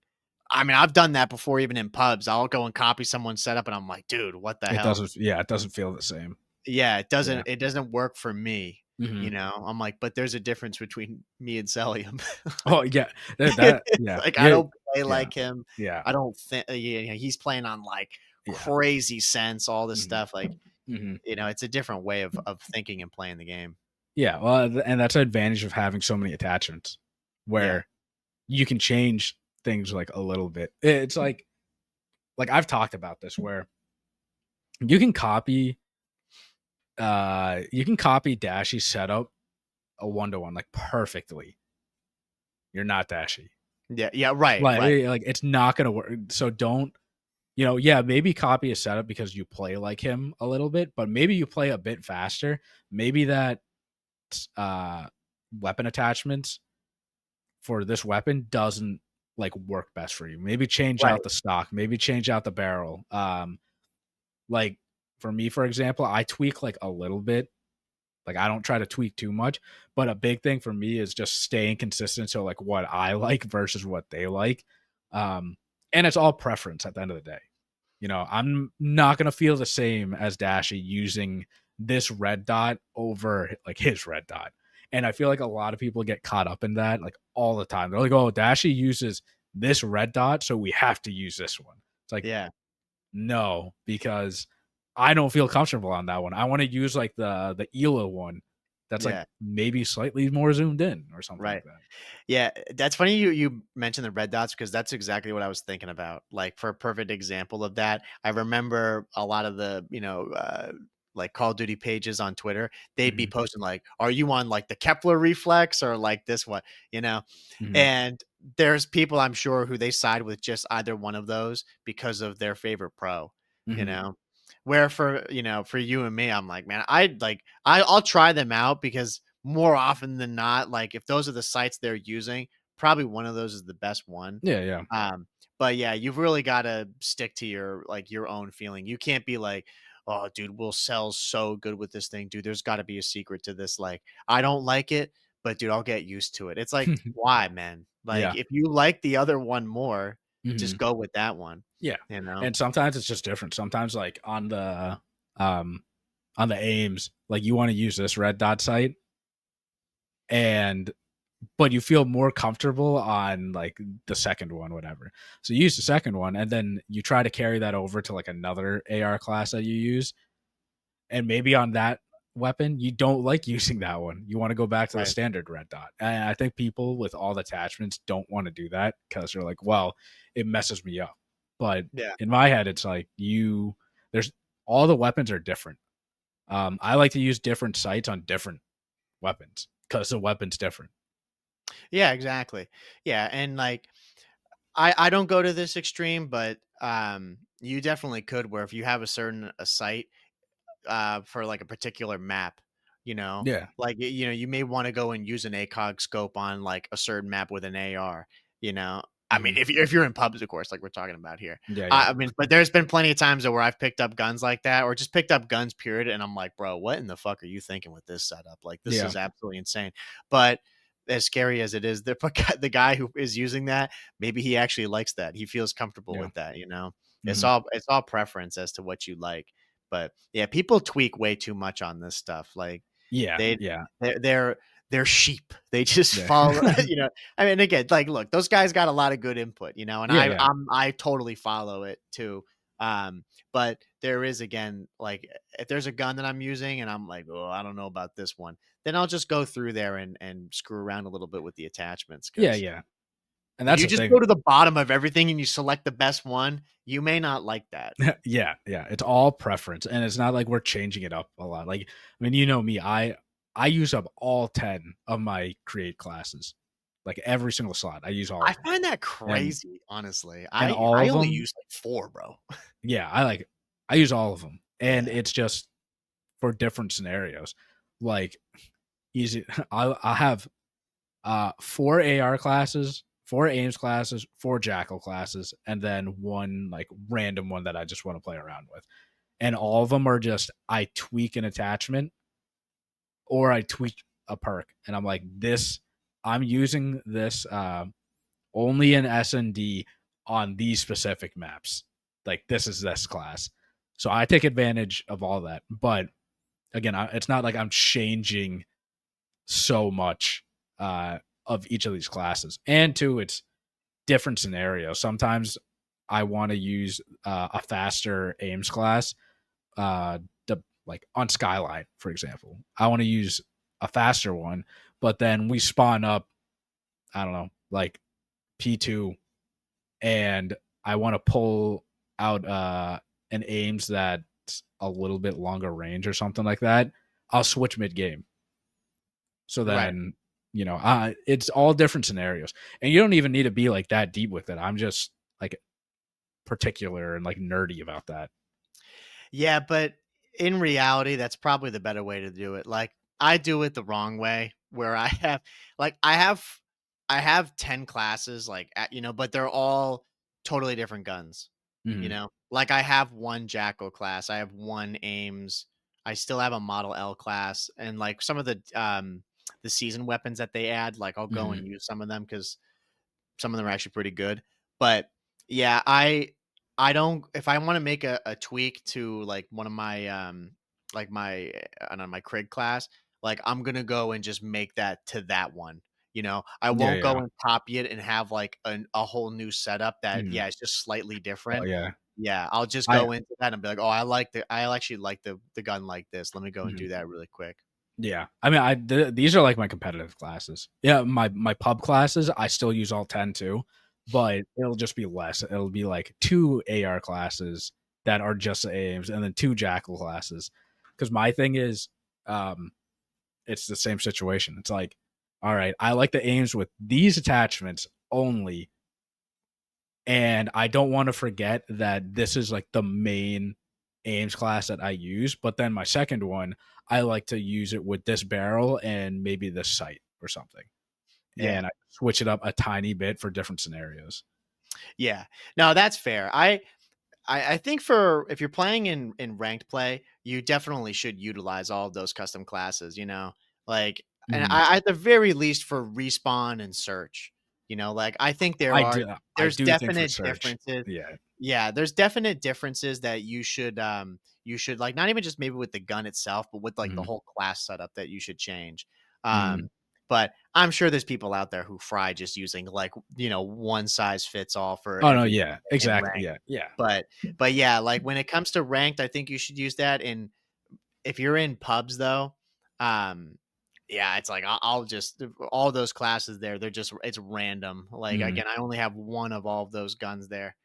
I mean, I've done that before, even in pubs. I'll go and copy someone's setup, and I'm like, dude, what the It hell? doesn't. Yeah, it doesn't feel the same. Yeah, Yeah. it doesn't work for me. Hmm. I'm like, but there's a difference between me and Celium. Oh yeah. That. It's Yeah. like I Yeah. don't play Yeah. like him. Yeah. I don't think he's playing on like Yeah. crazy sense, all this Hmm. stuff. Like, Hmm. it's a different way of thinking and playing the game. Yeah. Well, and that's an advantage of having so many attachments, Yeah. where you can change things like a little bit. It's like I've talked about this where you can copy Dashy's setup a 1-to-1 like perfectly. You're not Dashy. Yeah. Yeah. Right. Like Right. it's not gonna work. So don't, yeah, maybe copy a setup because you play like him a little bit, but maybe you play a bit faster. Maybe that uh weapon attachments for this weapon doesn't like work best for you. Maybe change Right. out the stock, maybe change out the barrel. Like for me, for example, I tweak like a little bit. Like I don't try to tweak too much, but a big thing for me is just staying consistent to like what I like versus what they like. Um, and it's all preference at the end of the day. I'm not gonna feel the same as Dashy using this red dot over like his red dot. And I feel like a lot of people get caught up in that like all the time. They're like, oh, Dashy uses this red dot, so we have to use this one. It's like, Yeah. no, because I don't feel comfortable on that one. I want to use like the Ela one that's like Yeah. maybe slightly more zoomed in or something Right. like that. Yeah, that's funny you mentioned the red dots because that's exactly what I was thinking about. Like for a perfect example of that, I remember a lot of the, like Call of Duty pages on Twitter, they'd be Hmm. posting like, "Are you on like the Kepler reflex or like this one?" You know, Hmm. and there's people I'm sure who they side with just either one of those because of their favorite pro. You Hmm. know, where for you and me, I'm like, man, I'll try them out because more often than not, like if those are the sites they're using, probably one of those is the best one. Yeah, yeah, Um, but yeah, you've really got to stick to your own feeling. You can't be like, oh, dude, we'll sell so good with this thing, dude. There's got to be a secret to this. Like, I don't like it, but dude, I'll get used to it. It's like, why, man? Like, yeah. if you like the other one more, just Hmm. go with that one. Yeah. You know? And sometimes it's just different. Sometimes like um on the aims, like you want to use this red dot site and but you feel more comfortable on like the second one, whatever. So you use the second one and then you try to carry that over to like another AR class that you use. And maybe on that weapon, you don't like using that one. You want to go back to the Right. standard red dot. And I think people with all the attachments don't want to do that because they're like, well, it messes me up. But Yeah. in my head, it's like there's all the weapons are different. I like to use different sights on different weapons because the weapon's different. Yeah, exactly. Yeah. And like, I don't go to this extreme, but you definitely could where if you have a site for like a particular map, Yeah. like you may want to go and use an ACOG scope on like a certain map with an AR, you know. I mean, Hmm. if you're in pubs, of course, like we're talking about here. Yeah. Yeah. I mean, but there's been plenty of times where I've picked up guns like that, or just picked up guns, period, and I'm like, bro, what in the fuck are you thinking with this setup? Like, this Yeah. is absolutely insane. But as scary as it is, the guy who is using that, maybe he actually likes that. He feels comfortable Yeah. with that. You know, Hmm. it's all preference as to what you like. But yeah, people tweak way too much on this stuff. Like Yeah. they Yeah. they're they're they're sheep. They just Yeah. follow, I mean, again, like look, those guys got a lot of good input, and Yeah. Yeah. I totally follow it too. But there is again, like if there's a gun that I'm using and I'm like, oh, I don't know about this one, then I'll just go through there and screw around a little bit with the attachments Yeah. because Yeah. And if that's you the just go thing. to the bottom of everything and you select the best one, you may not like that. Yeah, yeah. It's all preference, and it's not like we're changing it up a lot. Like, I mean, you know me, I use up all 10 of my create classes, like every single slot. I use all I of them, find that and crazy, honestly. all I of only them, use like 4, bro. yeah, I use all of them, and Yeah. it's just for different scenarios. Like, easy, I have 4 AR classes, 4 Ames classes, 4 Jackal classes, and then one like random one that I just want to play around with. And all of them are just I tweak an attachment or I tweak a perk, and I'm like, this I'm using this only in S&D on these specific maps. Like this is this class. So I take advantage of all that. But again, it's not like I'm changing so much of each of these classes. And two, it's different scenarios. Sometimes I want to use a faster aims class, the like on Skyline, for example. I want to use a faster one, but then we spawn up, I don't know, like P2, and I want to pull out an aims that's a little bit longer range or something like that. I'll switch mid game. So Right. then, it's all different scenarios, and you don't even need to be like that deep with it. I'm just like particular and like nerdy about that. Yeah, but in reality, that's probably the better way to do it. Like I do it the wrong way where I have like I have 10 classes like but they're all totally different guns. Hmm. Like I have one Jackal class, I have one Ames, I still have a Model L class and like some of the season weapons that they add, like I'll go Hmm. and use some of them cuz some of them are actually pretty good. But yeah, I don't if I want to make a tweak to like one of my like my I don't know my Krig class, like I'm gonna go and just make that to that one. I Yeah, won't go yeah. and copy it and have like a whole new setup that Hmm. yeah, it's just slightly Oh different. yeah. Yeah, I'll just I go into that and be like, oh, I actually like the gun like this. Let me go and mhm. do that really quick. Yeah. I mean, these are like my competitive classes. Yeah, my pub classes, I still use all 10 too, but it'll just be less. It'll be like two AR classes that are just aims, and then two Jackal classes. Because my thing is, um, it's the same situation. It's like, all right, I like the aims with these attachments only, and I don't want to forget that this is like the main aims class that I use. But then my second one, I like to use it with this barrel and maybe this sight or something. Yeah. And I switch it up a tiny bit for different scenarios. Yeah. No, that's fair. I think for if you're playing in ranked play, you definitely should utilize all of those custom classes, like, and Mhm. at the very least for respawn and search, like I think I there's do think for definite search, differences. yeah. Yeah, there's definite differences that you should like not even just maybe with the gun itself, but with like the Mhm. whole class setup that you should change. Mhm. But I'm sure there's people out there who fry just using like one size fits all for Oh no, everything yeah, in exactly. rank. Yeah, yeah. But but yeah, like when it comes to ranked, I think you should use that. And if you're in pubs though, um, yeah, it's like I'll just all those classes there. They're just it's random. Like Mhm. again, I only have one of all of those guns there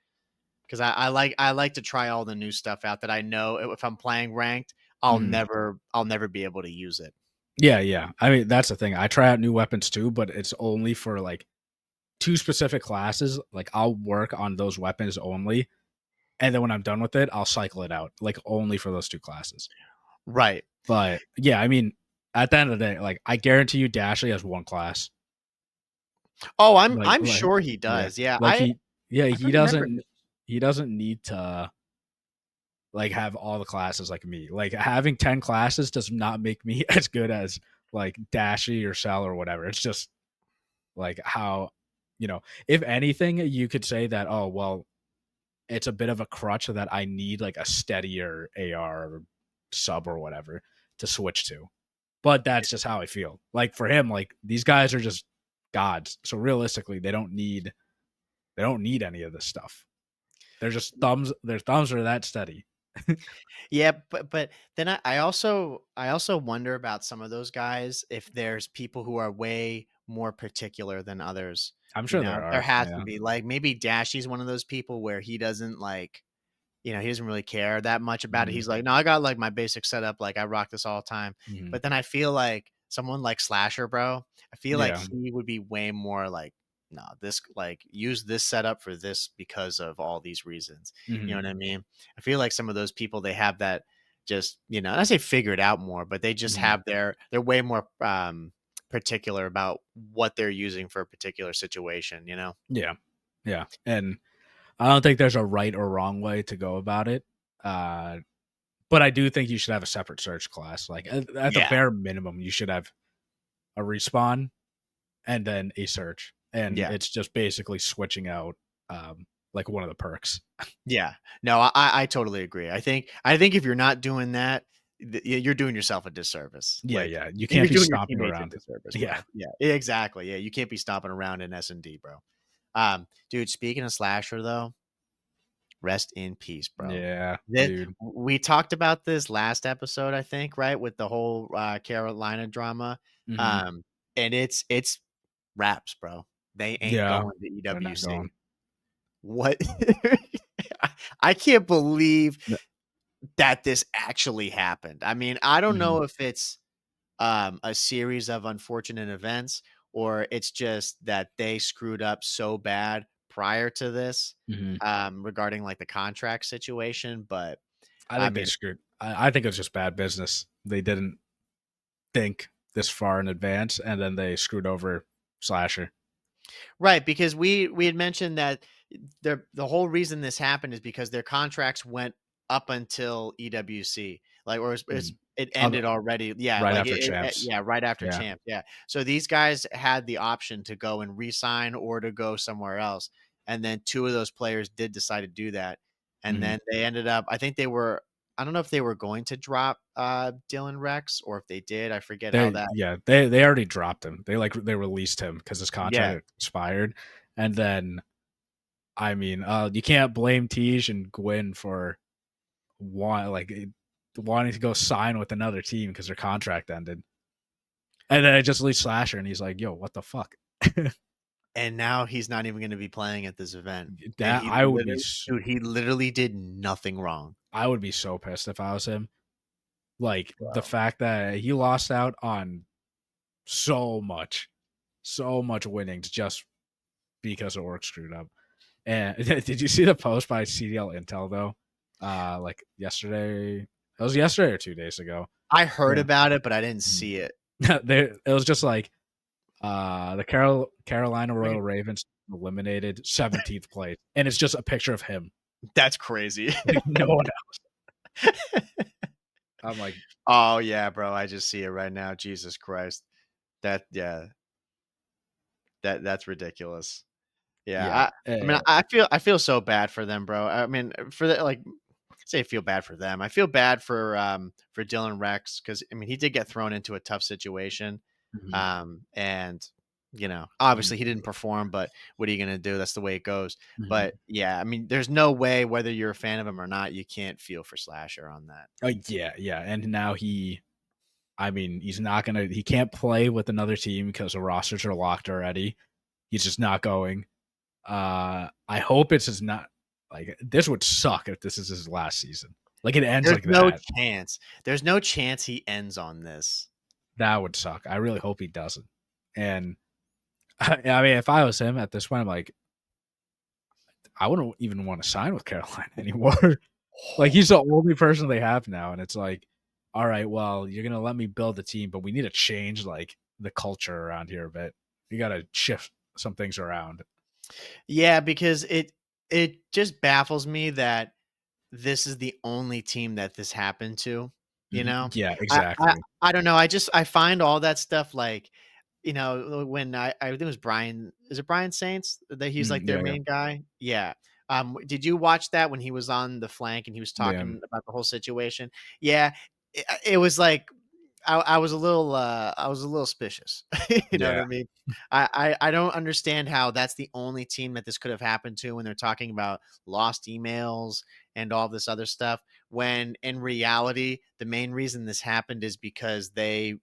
because I like to try all the new stuff out that I know if I'm playing ranked, Mhm. I'll never be able to use it. Yeah, yeah. I mean, that's the thing. I try out new weapons too, but it's only for like two specific classes. Like I'll work on those weapons only, and then when I'm done with it, I'll cycle it out, like only for those two classes. Right. But yeah, I mean, at the end of the day, like I guarantee you, Dashley has one class. Oh, Like, I'm like sure he yeah, does. Yeah, like yeah, I couldn't remember. he doesn't need to like have all the classes like me. Like having 10 classes does not make me as good as like Dashy or Cell or whatever. It's just like how, if anything, you could say that, oh, well, it's a bit of a crutch that I need like a steadier AR or sub or whatever to switch to. But that's just how I feel. Like for him, like these guys are just gods. So realistically, they don't need any of this stuff. They're just thumbs. Their thumbs are that steady. Yeah, but then I also wonder about some of those guys if there's people who are way more particular than others. I'm sure there There are. has to Yeah. be like maybe Dashy's one of those people where he doesn't like he doesn't really care that much about it. Hmm. He's like, no, I got like my basic setup, like I rock this all the time. Hmm. But then I feel like someone like Slasher, bro, I feel like Yeah. he would be way more like, no, this like use this setup for this because of all these reasons. You Hmm. know what I mean? I feel like some of those people they have that just, I say figured out more, but they just Hmm. have they're way more particular about what they're using for a particular situation. Yeah. Yeah. And I don't think there's a right or wrong way to go about it. Uh, but I do think you should have a separate search class. Like at the Yeah. bare minimum, you should have a respawn and then a search. And Yeah. it's just basically switching out. like one of the perks. Yeah. No, I totally agree. I think if you're not doing that, you're doing yourself a disservice. Yeah, Like yeah. You can't you're be doing your stomping teammates a around. disservice, Yeah. bro. Yeah, exactly. Yeah, you can't be stomping around in S&D, bro. Dude, speaking of Slasher though, rest in peace, bro. Yeah, That dude. we talked about this last episode, I think, right? With the whole Carolina drama. Hmm. Um, and it's wraps, bro. They ain't Yeah. going to They're not EWC. going. What? I can't believe N- that this actually happened. I mean, I don't mhm, know if it's a series of unfortunate events or it's just that they screwed up so bad prior to this mhm. regarding like the contract situation. But I I think they mean, screwed. I think it was just bad business. They didn't think this far in advance, and then they screwed over Slasher. right, because we had mentioned that the whole reason this happened is because their contracts went up until EWC, like, or Mm. it Oh, ended already. Yeah, right like after Champs. yeah, right after Yeah. champ. Yeah, so these guys had the option to go and re-sign or to go somewhere else, and then two of those players did decide to do that, and Hmm. then they ended up. I think they were. I don't know if they were going to drop Dylan Rex or if they did. I forget how They that. yeah they already dropped him. They released him because his Yeah, contract expired, and then I mean you can't blame Tej and Gwyn for wanting to go sign with another team because their contract ended, and then I just leave Slasher, and he's like, "Yo, what the fuck?" and now he's not even gonna be playing at this event, and That he literally did nothing wrong, I would be so pissed if I was him. Like the bro. fact that he lost out on so much, so much winnings just because of work screwed up. And did you see the post by CDL Intel though? Like yesterday. It was yesterday or 2 days ago. I heard Yeah. about it, but I didn't Mhm. see it. It was just like the Carolina Royal Ravens eliminated 17th place, and it's just a picture of him. That's crazy. Like no one else. I'm like, Oh, yeah, bro, I just see it right now, Jesus Christ. That yeah, that's ridiculous. Yeah, yeah, I mean, I feel so bad for them, bro. I mean, for the like, say feel bad for them. I feel bad for Dylan Rex because I mean he did get thrown into a tough situation, mhm, and mhm, obviously he didn't perform. But what are you gonna do? That's the way it goes. But mhm. yeah, I mean, there's no way whether you're a fan of him or not, you can't feel for Slasher on that. Yeah, yeah, and now I mean, he can't play with another team because the rosters are locked already. He's just not going. I hope it's just not like this would suck if this is his last season. Like it ends There's like no that. chance. There's no chance he ends on this. That would suck. I really hope he doesn't. And I mean, if I was him at this point, I'm like, I wouldn't even want to sign with Carolina anymore. Like he's the only person they have now, and it's like, all right, well, you're gonna let me build the team, but we need to change like the culture around here a bit. You got to shift some things around. Yeah, because it just baffles me that this is the only team that this happened to, you Mhm. know? Yeah, I I exactly. I don't know, I find all that stuff, like, when I think it was Brian is it Brian Saints that he's, like, their Yeah, yeah, main guy? Yeah. Did you watch that when he was on the flank and he was yeah, talking about the whole situation? Yeah, it was like I was a little suspicious. You know what yeah, I mean? I don't understand how that's the only team that this could have happened to when they're talking about lost emails and all this other stuff. When in reality, the main reason this happened is because they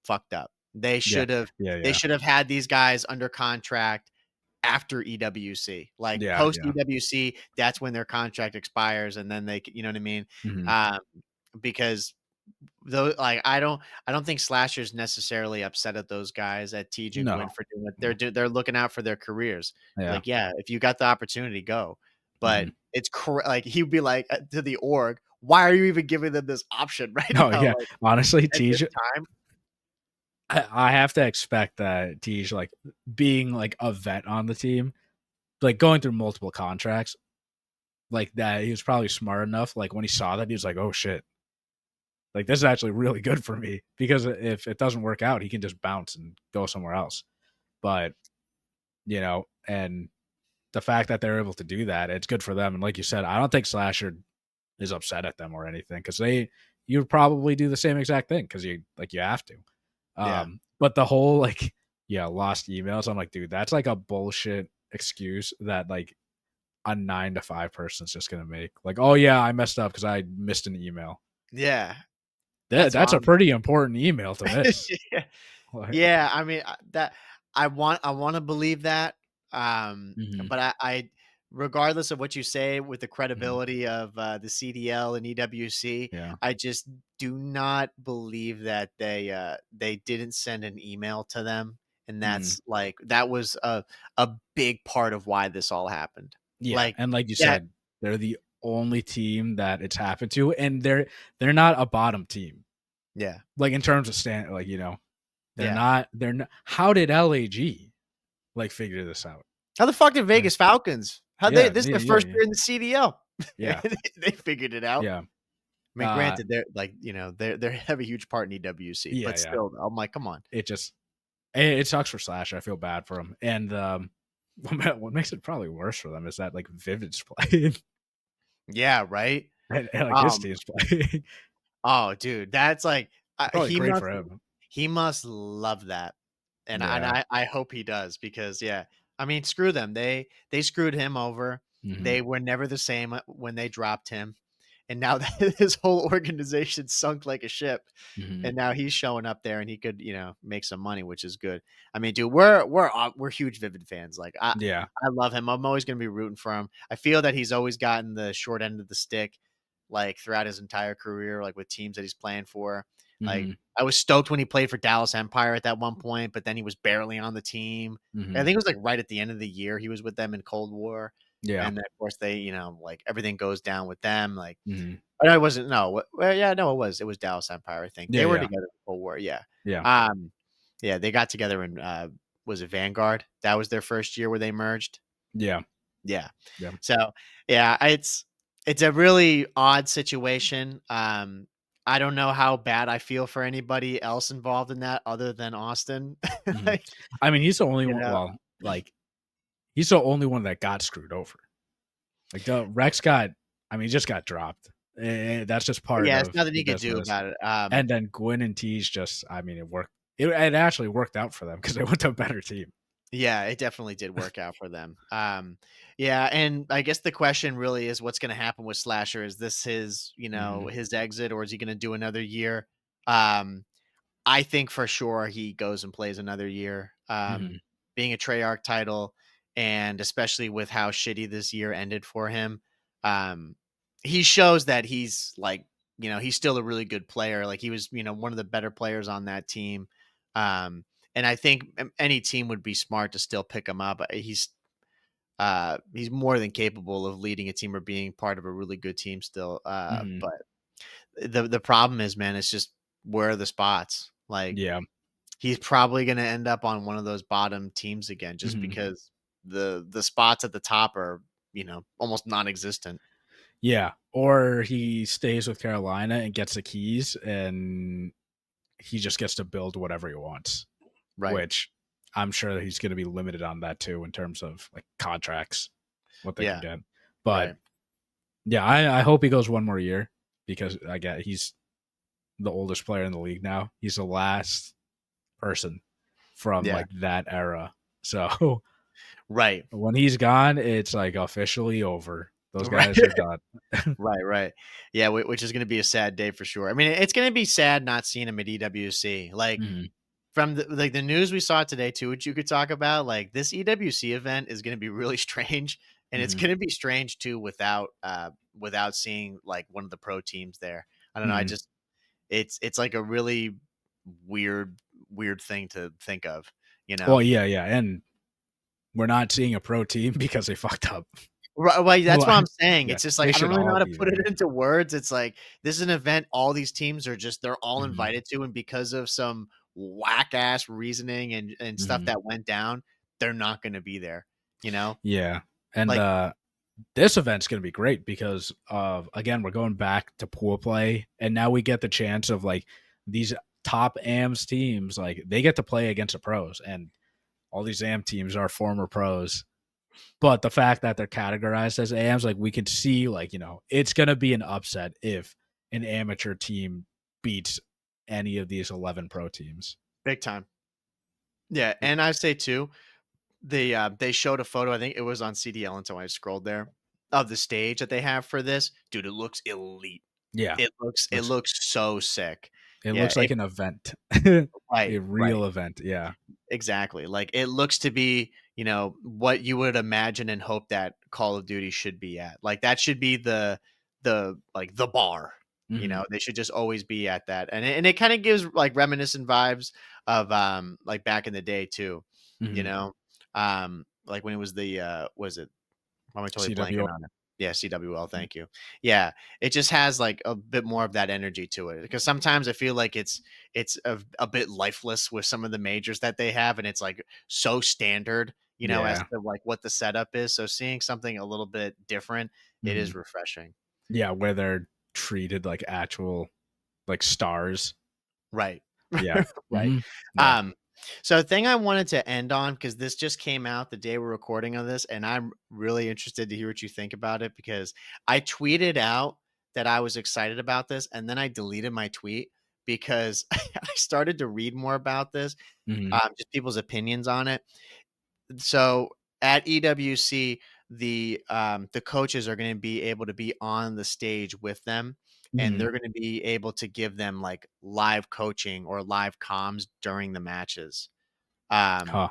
fucked up. yeah, yeah, They yeah, should have had these guys under contract after EWC. Like yeah, post yeah. EWC, that's when their contract expires, and then you know what I mean? Mhm. Um, because though, like I don't think Slasher's necessarily upset at those guys at TJ and Gwyn No, for doing what no. they're looking out for their careers. Yeah. Like, yeah, if you got the opportunity, go. But Mhm. it's like he'd be like to the org, why are you even giving them this option right Oh, now? yeah. Like Honestly, at this Tej time, I have to expect that Tej, like, being, like, a vet on the team, like, going through multiple contracts, like, that he was probably smart enough, like, when he saw that, he was like, "Oh, shit. Like, this is actually really good for me," because if it doesn't work out, he can just bounce and go somewhere else. But, and the fact that they're able to do that, it's good for them. And like you said, I don't think Slasher is upset at them or anything because you would probably do the same exact thing because you have to. Yeah. But the whole like lost emails, I'm like, dude, that's like a bullshit excuse that like a 9 to 5 person's just gonna make. Like, oh yeah, I messed up because I missed an email. Yeah. That's That's a wrong. pretty important email to miss. Yeah. Like, Yeah, I mean, that I wanna believe that, mhm, but I regardless of what you say with the mhm, credibility of, the CDL and EWC, yeah, I just do not believe that they didn't send an email to them, and mhm. that's, like that was a big part of why this all happened. Yeah, Like, and like you that said, they're the only team that it's happened to, and they're not a bottom team. yeah, Like in terms of they're yeah. not. They're not. How did LAG like figure this out? How the fuck did Like, Vegas Falcons how they yeah, this is their yeah, first yeah, year in the CDL. yeah, They figured it out. yeah, I mean, uh, granted, they're like, they have a huge part in EWC, yeah, but yeah. still, I'm like, come on. It just it sucks for Slash. I feel bad for him, and what makes it probably worse for them is that like Vivid's playing Yeah, right? and like his Um, team's playing. oh, dude, that's like, Probably great for him. he must love that, and Yeah. I hope he does because, yeah, I mean, screw them. They screwed him over. Hmm. They were never the same when they dropped him, and now that his whole organization sunk like a ship. Hmm. And now he's showing up there and he could, make some money, which is good. I mean, dude, we're huge Vivid fans. Like Yeah. I love him. I'm always gonna be rooting for him. I feel that he's always gotten the short end of the stick, like throughout his entire career, like with teams that he's playing for. Like Hmm. I was stoked when he played for Dallas Empire at that one point, but then he was barely on the team. I Hmm. think it was like right at the end of the year he was with them in Cold War. Yeah. And then of course they, like everything goes down with them. Like Hmm. no, it wasn't. No, well, yeah, no, it was. It was Dallas Empire. I think Yeah. they were Yeah. together in Cold War. Yeah, Yeah. um, yeah, they got together in was it Vanguard? That was their first year where they merged. Yeah. Yeah, Yeah. so yeah, it's a really odd situation. I don't know how bad I feel for anybody else involved in that other than Austin. Hmm. Like, I mean, he's the only you one. know, Well, like he's the only one that got screwed over. Like the Rex got. I mean, he just got dropped. That's just part yeah, it's of nothing the you could do business. about it. And then Gwyn and Tease just. I mean, it worked. It actually worked out for them because they went to a better team. Yeah, it definitely did work out for them. Yeah, and I guess the question really is what's going to happen with Slasher? Is this his, Hmm. his exit, or is he going to do another year? Um, I think for sure he goes and plays another year. Hmm. Being a Treyarch title, and especially with how shitty this year ended for him, um, he shows that he's like, he's still a really good player. Like he was, one of the better players on that team. Um, and I think any team would be smart to still pick him up. He's more than capable of leading a team or being part of a really good team still. Hmm. But the problem is, man, it's just where are the spots? Like Yeah. he's probably going to end up on one of those bottom teams again, just Hmm. because the spots at the top are almost non-existent. Yeah. Or he stays with Carolina and gets the keys, and he just gets to build whatever he wants, Right. which I'm sure that he's going to be limited on that too in terms of like contracts, what they can Yeah. get. But Right. yeah, I hope he goes one more year because I get he's the oldest player in the league now. He's the last person from Yeah. like that era. So Right. when he's gone, it's like officially over. Those Right. guys are done. Right, right. Yeah, which is gonna be a sad day for sure. I mean, it's gonna be sad not seeing him at EWC. Like, Hmm. from the news we saw today too, which you could talk about, like, this EWC event is gonna be really strange, and it's Hmm. gonna be strange too without seeing, like, one of the pro teams there. I don't know, I Hmm. just it's like a really weird weird thing to think of, you Well, know? yeah, yeah, and we're not seeing a pro team because they fucked up. Right, well, that's what Well, I'm saying. yeah, It's just like they I don't should really know all how to be put it there. into words. It's like this is an event all these teams are just they're all Hmm. invited to, and because of some whack ass reasoning and stuff Hmm. that went down, they're not going to be there. You know, Yeah, and like this event's going to be great because of again we're going back to pool play, and now we get the chance of like these top AMS teams like they get to play against the pros, and all these AM teams are former pros But the fact that they're categorized as AMs, like we could see, like, it's gonna be an upset if an amateur team beats any of these 11 pro teams. Big time. Yeah, and I say too, they showed a photo, I think it was on CDL until I scrolled there, of the stage that they have for this. Dude, it looks elite. Yeah, It looks looks so sick. it Yeah, looks like an event, right, a right. real event. Yeah. Exactly. Like it looks to be, what you would imagine and hope that Call of Duty should be at. Like that should be the bar. Hmm. They should just always be at that. And it kind of gives like reminiscent vibes of like back in the day too. You Hmm. know? Like when it was the was it why am I totally CW. blanking on it? Yeah, CWL, thank you. Yeah, it just has like a bit more of that energy to it because sometimes I feel like it's a bit lifeless with some of the majors that they have, and it's like so standard, as Yeah. to like what the setup is. So seeing something a little bit different, it Hmm. is refreshing. Yeah, where they're treated like actual like stars. Right. Yeah. Right. Hmm. Yeah. Um, so the thing I wanted to end on, because this just came out the day we're recording on this, and I'm really interested to hear what you think about it because I tweeted out that I was excited about this, and then I deleted my tweet because I started to read more about this, Hmm. just people's opinions on it. So at EWC, the coaches are going to be able to be on the stage with them, and Hmm. they're going to be able to give them like live coaching or live comms during the matches. Um, Huh.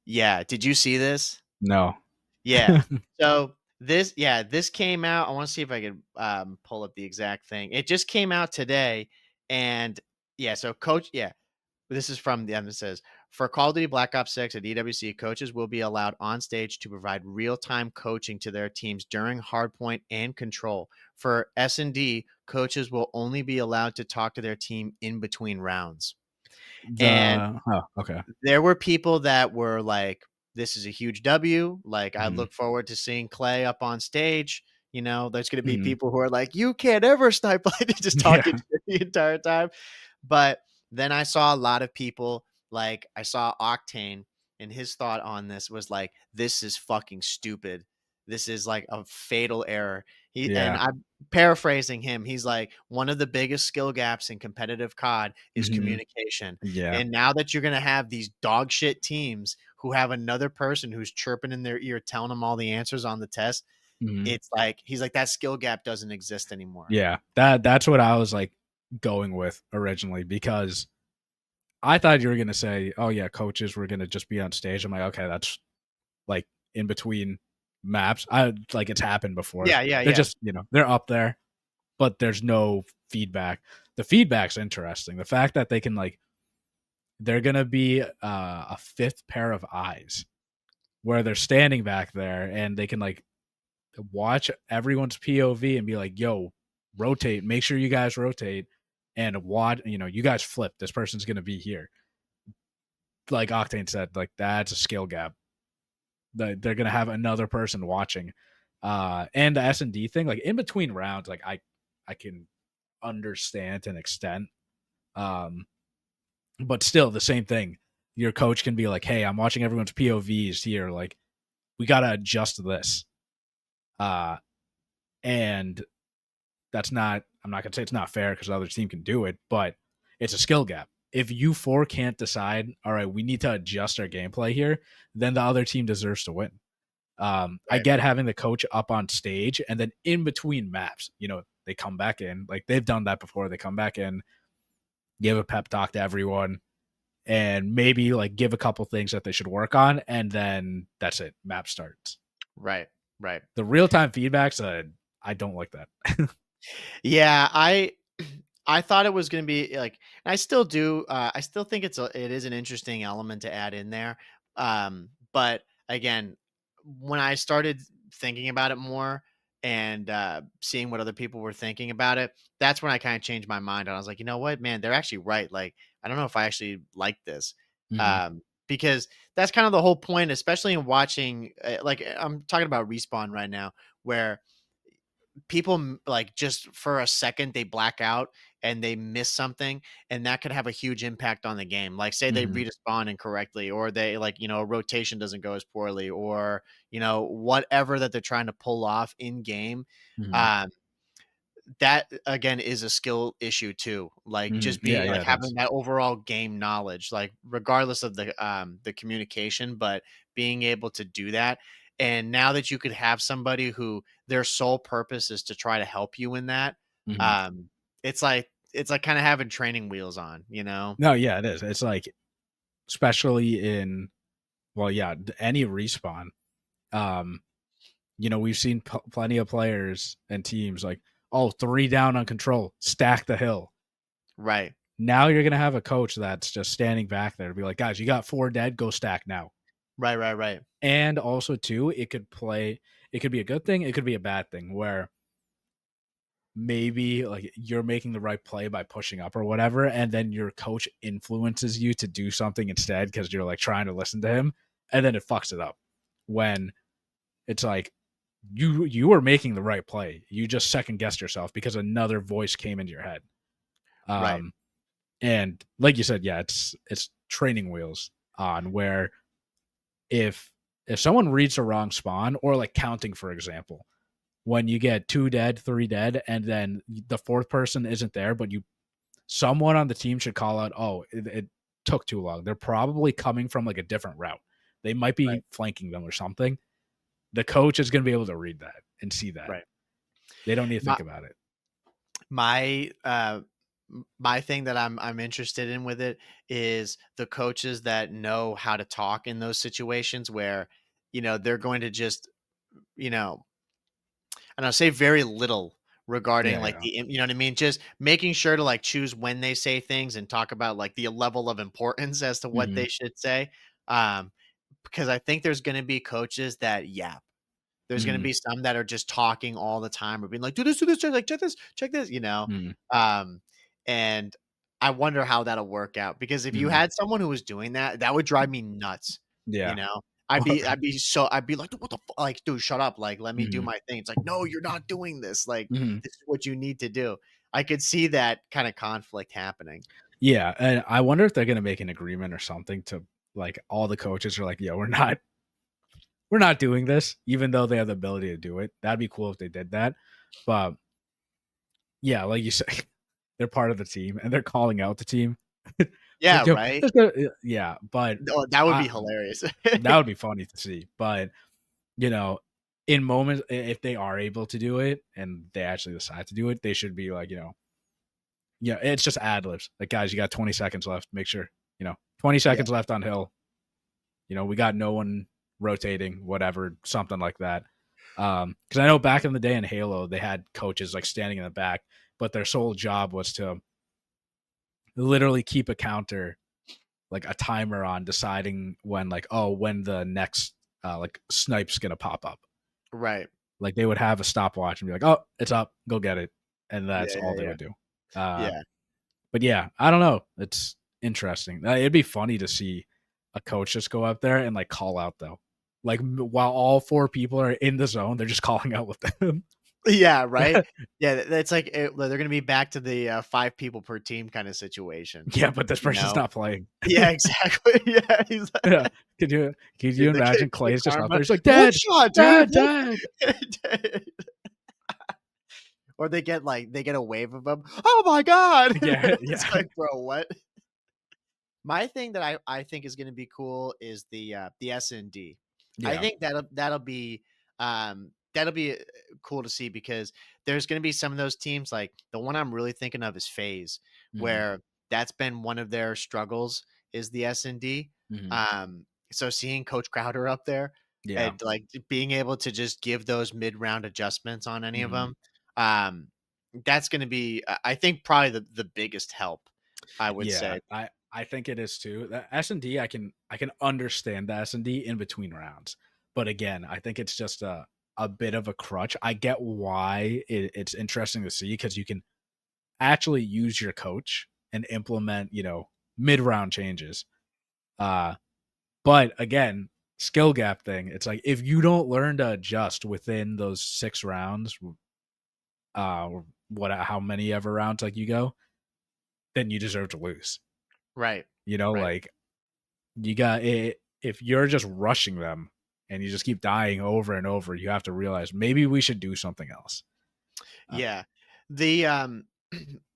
yeah, did you see this? No. Yeah. So this came out. I want to see if I could pull up the exact thing. It just came out today, and yeah. So coach, yeah, this is from the end. It says for Call of Duty Black Ops 6 at EWC, coaches will be allowed on stage to provide real-time coaching to their teams during hardpoint and control. For S&D, coaches will only be allowed to talk to their team in between rounds. And Okay. there were people that were like, this is a huge W. Like, I Hmm. look forward to seeing Clay up on stage. There's going to be Hmm. people who are like, you can't ever snipe like just talking Yeah. shit the entire time. But then I saw a lot of people, like, I saw Octane, and his thought on this was like, this is fucking stupid. This is like a fatal error. And Yeah. I'm paraphrasing him. He's like, one of the biggest skill gaps in competitive COD is Hmm. communication. Yeah. And now that you're going to have these dog shit teams who have another person who's chirping in their ear, telling them all the answers on the test, Hmm. it's like, he's like, that skill gap doesn't exist anymore. Yeah. That's what I was like going with originally because I thought you were gonna say, "Oh yeah, coaches were gonna just be on stage." I'm like, okay, that's like in between maps. I like it's happened before. Yeah, yeah, They're yeah. just they're up there, but there's no feedback. The feedback's interesting. The fact that they can like they're gonna be a fifth pair of eyes where they're standing back there and they can like watch everyone's POV and be like, "Yo, rotate. Make sure you guys rotate and watch. You guys flip. This person's gonna be here." Like Octane said, like that's a skill gap. They're gonna have another person watching. And the S&D thing, like in between rounds, like I can understand to an extent. Um, but still the same thing. Your coach can be like, "Hey, I'm watching everyone's POVs here. Like, we gotta adjust this." Uh, and that's not. I'm not gonna say it's not fair because the other team can do it, but it's a skill gap. If you four can't decide, all right, we need to adjust our gameplay here, then the other team deserves to win. I Right. get having the coach up on stage and then in between maps, they come back in. Like they've done that before. They come back in, give a pep talk to everyone, and maybe like give a couple things that they should work on, and then that's it. Map starts. Right. Right. The real time feedbacks, I don't like that. Yeah, I thought it was going to be like, and I still do. I still think it is an interesting element to add in there. But again, when I started thinking about it more and seeing what other people were thinking about it, that's when I kind of changed my mind. And I was like, you know what, man, they're actually right. Like, I don't know if I actually like this. Hmm. Because that's kind of the whole point, especially in watching. Like, I'm talking about Respawn right now, where people like just for a second they black out and they miss something, and that could have a huge impact on the game. Like, say they Mhm. read a spawn incorrectly, or they like, a rotation doesn't go as poorly, or whatever that they're trying to pull off in game. Mhm. Um, that again is a skill issue too. Like, Mhm. just Yeah, being yeah, like it is. having that overall game knowledge, like regardless of the communication, but being able to do that. And now that you could have somebody who their sole purpose is to try to help you in that, Mhm. um, it's like kind of having training wheels on, you know? No, yeah, it is. It's like, especially in, well, yeah, any respawn. Um, we've seen plenty of players and teams like, oh, 3 down on control, stack the hill. Right. Now you're gonna have a coach that's just standing back there to be like, guys, you got 4 dead, go stack now. Right, right, right. And also too, it could be a good thing, it could be a bad thing where maybe like you're making the right play by pushing up or whatever, and then your coach influences you to do something instead because you're like trying to listen to him, and then it fucks it up. When it's like you were making the right play, you just second guessed yourself because another voice came into your head. Right. Um, and like you said, yeah, it's training wheels on where if someone reads the wrong spawn or like counting, for example, when you get 2 dead, 3 dead, and then the fourth person isn't there, but someone on the team should call out, oh, it took too long. They're probably coming from like a different route. They might Right. be flanking them or something. The coach is going to be able to read that and see that. Right. They don't need to My think about it. my my thing that I'm interested in with it is the coaches that know how to talk in those situations where, they're going to just, you know, and I'll say very little regarding Yeah, like yeah. you know what I mean? Just making sure to like choose when they say things and talk about like the level of importance as to what Hmm. they should say. Um, because I think there's going to be coaches that yap. There's gonna Hmm. be some that are just talking all the time or being like, do this, check, like, check this," you know? Hmm. Um, and I wonder how that'll work out because if you Hmm. had someone who was doing that, that would drive me nuts, you Yeah. know? I'd be like, "What the fu like, dude, shut up, like, let me do Hmm. my thing." It's like, "No, you're not doing this, like, Hmm. this is what you need to do." I could see that kinda conflict happening. Yeah, and I wonder if they're going to make an agreement or something to like all the coaches are like, yeah, we're not doing this, even though they have the ability to do it. That'd be cool if they did that. But yeah, like you say, they're part of the team and they're calling out the team. It's Yeah, like, yo, right? let's go. Yeah, but Oh, that would I be hilarious. that would be funny to see. But you know, in moments, if they are able to do it and they actually decide to do it, they should be like, yeah, it's just ad libs. Like, guys, you got 20 seconds left. Make sure, 20 Yeah, seconds left on hill. We got no one rotating, whatever, something like that. Because I know back in the day in Halo, they had coaches like standing in the back, but their sole job was to literally keep a counter, like a timer on deciding when, like, oh, when the next like snipe's gonna pop up. right. Like they would have a stopwatch and be like, oh, it's up, go get it, and that's Yeah, all yeah, they yeah. would do. Uh, Yeah. but yeah, I don't know. It's interesting. It'd be funny to see a coach just go up there and like call out though. Like while all 4 people are in the zone, they're just calling out with them. Yeah, right? Yeah, that's like they're gonna be back to the, 5 people per team kinda situation, Yeah, but this you person's know? not playing. Yeah, exactly, yeah, he's Yeah. like Could you dude, imagine the Clay's just up there? karma He's like, "One dead, shot, dude, dead, one" dead. or they get a wave of them. "Oh my god!" Yeah, It's yeah, like, "Bro, what?" My thing that I think is gonna be cool is the S&D. I yeah. think that'll be cool to see because there's gonna be some of those teams, like, the one I'm really thinking of is FaZe, Mhm, where that's been one of their struggles is the S&D. mhm. So seeing Coach Crowder up there Yeah. and, like, being able to just give those mid-round adjustments on any of Mhm. them, um, that's gonna be, I think, probably the biggest help, I would Yeah, say. I think it is too. The S&D, I can understand the S&D in between rounds, but again, I think it's just a bit of a crutch. I get why it's interesting to see because you can actually use your coach and implement, mid round changes. Uh, but again, skill gap thing. It's like if you don't learn to adjust within those 6 rounds, or what how many ever rounds like you go. then you deserve to lose. Right. You know, Right. like you got it. If you're just rushing them and you just keep dying over and over, you have to realize maybe we should do something else. Uh, Yeah. The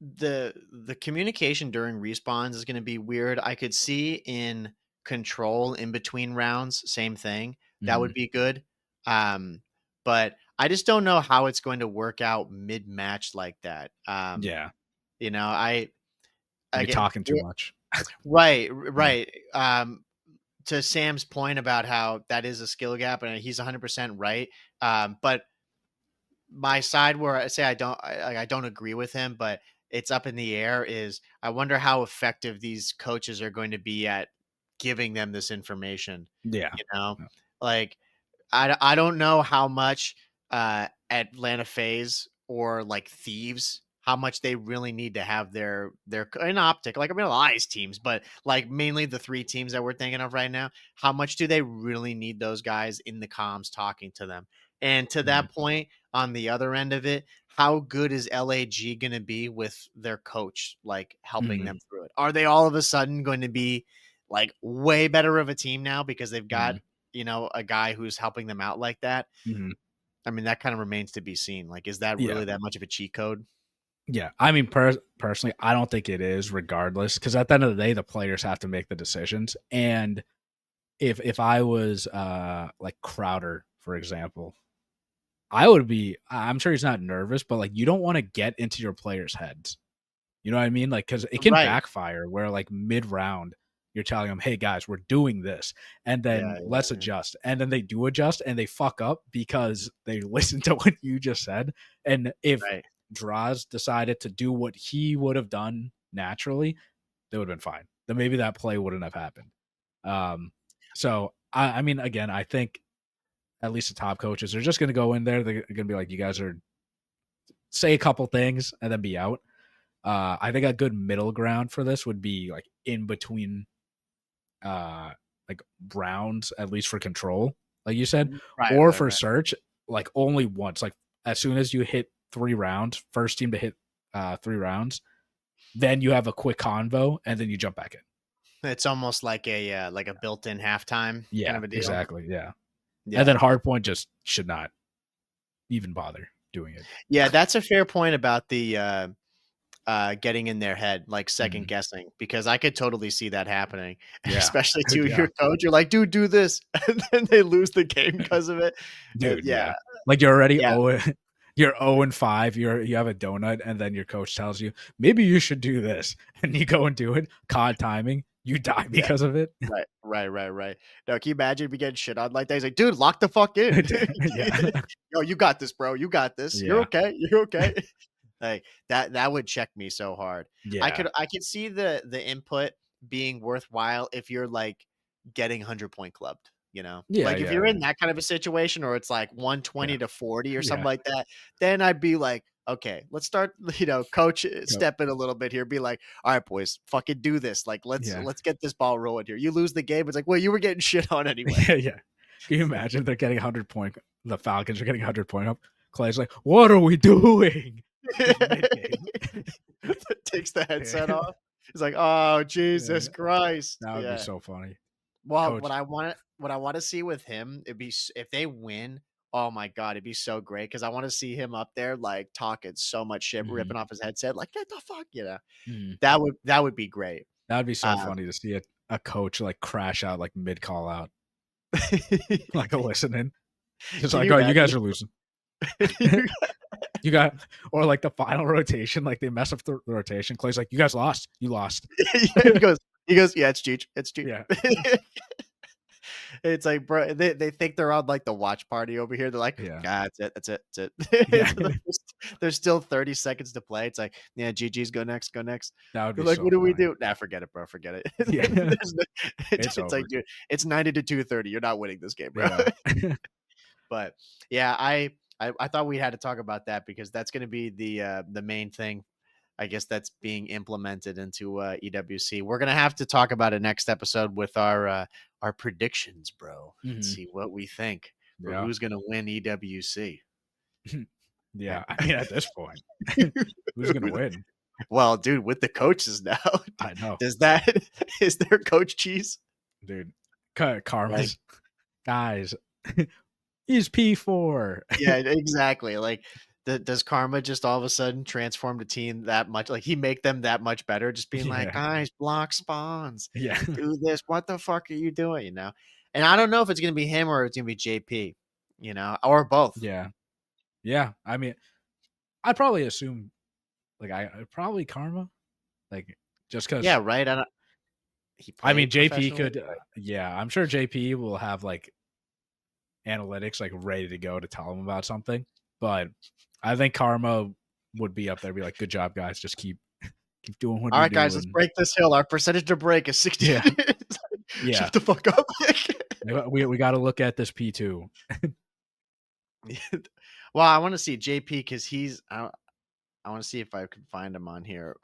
the communication during respawns is going to be weird. I could see in control in between rounds, same thing. That would mhm. be good. Um but I just don't know how it's going to work out mid-match like that. Yeah, You know, I maybe get talking too much. right, Yeah, right. To Sam's point about how that is a skill gap, and he's 100% right. But my side where I say I don't agree with him, but it's up in the air is I wonder how effective these coaches are going to be at giving them this information, yeah, you know? yeah. Like I don't know how much Atlanta FaZe or like Thieves how much they really need to have their in optic like I mean a lot of these teams but like mainly the three teams that we're thinking of right now how much do they really need those guys in the comms talking to them and to Mhm, that point on the other end of it how good is LAG going to be with their coach like helping mhm, them through it are they all of a sudden going to be like way better of a team now because they've got mhm, a guy who's helping them out like that. mhm. I mean, that kind of remains to be seen. Like, is that Yeah, really that much of a cheat code? yeah. I mean, personally, I don't think it is, regardless, because at the end of the day, the players have to make the decisions. And if I was like Crowder, for example, I would be. I'm sure he's not nervous, but like you don't want to get into your players' heads. You know what I mean? Like, because it can Right. backfire where, like, mid round, you're telling them, hey, guys, we're doing this. And then Yeah, let's yeah, adjust. And then they do adjust and they fuck up because they listen to what you just said. And if right. Draws decided to do what he would have done naturally, they would have been fine. Then maybe that play wouldn't have happened. So, I mean, again, I think at least the top coaches are just going to go in there. They're going to be like, you guys are say a couple things and then be out. I think a good middle ground for this would be like in between, uh, like rounds, at least for control, like you said, Right, or right, for right. search, like only once. Like as soon as you hit 3 rounds, first team to hit 3 rounds, then you have a quick convo, and then you jump back in. It's almost like a built-in halftime kind Yeah, of a deal. exactly. Yeah, and then Yeah. hardpoint just should not even bother doing it. Yeah, that's a fair point about the getting in their head, like second Mhm. guessing, because I could totally see that happening, Yeah, especially to dude. Yeah, your coach. You're like, dude, do this, and then they lose the game because of it. dude. Yeah, Yeah, like you're already yeah, you're 0-5. You have a donut, and then your coach tells you maybe you should do this, and you go and do it. COD timing, you die yeah. because of it. Right, right, right, right. Now, can you imagine me getting shit on like that? He's like, "Dude, lock the fuck in. Yeah, Yo, you got this, bro. You got this. You're yeah, okay. You're okay." Like that would check me so hard. yeah, I could see the input being worthwhile if you're like getting 100-point clubbed, you know? yeah, Like if yeah, you're yeah, in that kind of a situation or it's like yeah, 120 to 40 or something yeah. like that, then I'd be like, okay, let's start, coach Yep. step in a little bit here. Be like, all right, boys, fucking do this. Like Yeah, let's get this ball rolling here. You lose the game, it's like, well, you were getting shit on anyway. yeah, yeah. Can you imagine they're getting 100 point? The Falcons are getting 100 point up. Clay's like, "What are we doing?" Just mid game. Takes the headset Yeah, off. He's like, oh yeah, Jesus Christ. that would be Yeah. so funny, Well, Coach. what I want to see with him, if they win. Oh my god, it'd be so great because I want to see him up there like talking so much shit, Mhm, ripping off his headset, like get the fuck, mhm. that would be great. That would be so Um, funny to see a coach like crash out like mid call out, like a listening. Just can like, you oh, you imagine? guys are losing. You got or like the final rotation, like they mess up the rotation. Clay's like, you guys lost. You lost. Yeah, he goes, yeah, it's Cheech, it's Cheech. Yeah. It's like, bro, they think they're on like the watch party over here. They're like, Yeah. "Ah, that's it, that's Yeah. it." There's still 30 seconds to play. It's like, yeah, GG's go next, go next. That would They're be like, so what do we funny. do? Nah, forget it, bro. Forget it. Yeah. It's It's like, over. dude, it's 90 to 230. You're not winning this game, bro. Yeah. But yeah, I thought we had to talk about that because that's going to be the main thing I guess that's being implemented into EWC. We're gonna have to talk about it next episode with our predictions, bro, and Mhm. see what we think for Yeah. who's gonna win EWC. Yeah. And I mean, at this point, who's gonna win? Well, dude, with the coaches now, I know, does that is there coach cheese? dude. Like, Karma's guys. He's P4. yeah, exactly. Like, does Karma just all of a sudden transform the team that much? Like, he make them that much better, just being like, Yeah. guys, block spawns, Yeah. do this. What the fuck are you doing? You know? And I don't know if it's gonna be him or it's gonna be JP, you know, or both. Yeah. Yeah. I mean, I'd probably assume like I probably Karma. Like just Yeah, because right. He I mean played JP professionally. could yeah, I'm sure JP will have like analytics like ready to go to tell him about something. But I think Karma would be up there, be like, good job, guys. Just keep doing what All you're right, guys, let's doing. break this hill. Our percentage to break is 60. Yeah. Yeah. Shut the fuck up. We got to look at this P2. Well, I want to see JP because I want to see if I can find him on here.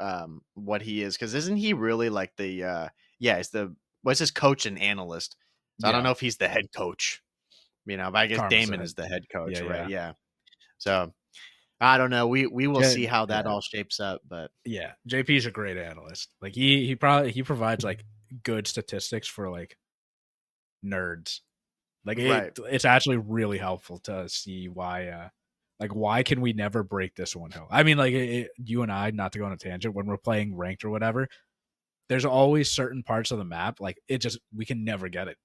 What he is, because isn't he really like the yeah, it's the what's his coach and analyst. So I don't Yeah. know if he's the head coach, you know, but I guess Karma's Damon ahead. is the head coach, Yeah. right? Yeah. Yeah. So I don't know. We will Yeah. see how that Yeah. all shapes up, but Yeah. JP's a great analyst. Like he provides like good statistics for like nerds. Like right. it's actually really helpful to see why like why can we never break this one hill? I mean like you and I, not to go on a tangent, when we're playing ranked or whatever, there's always certain parts of the map like it just we can never get it.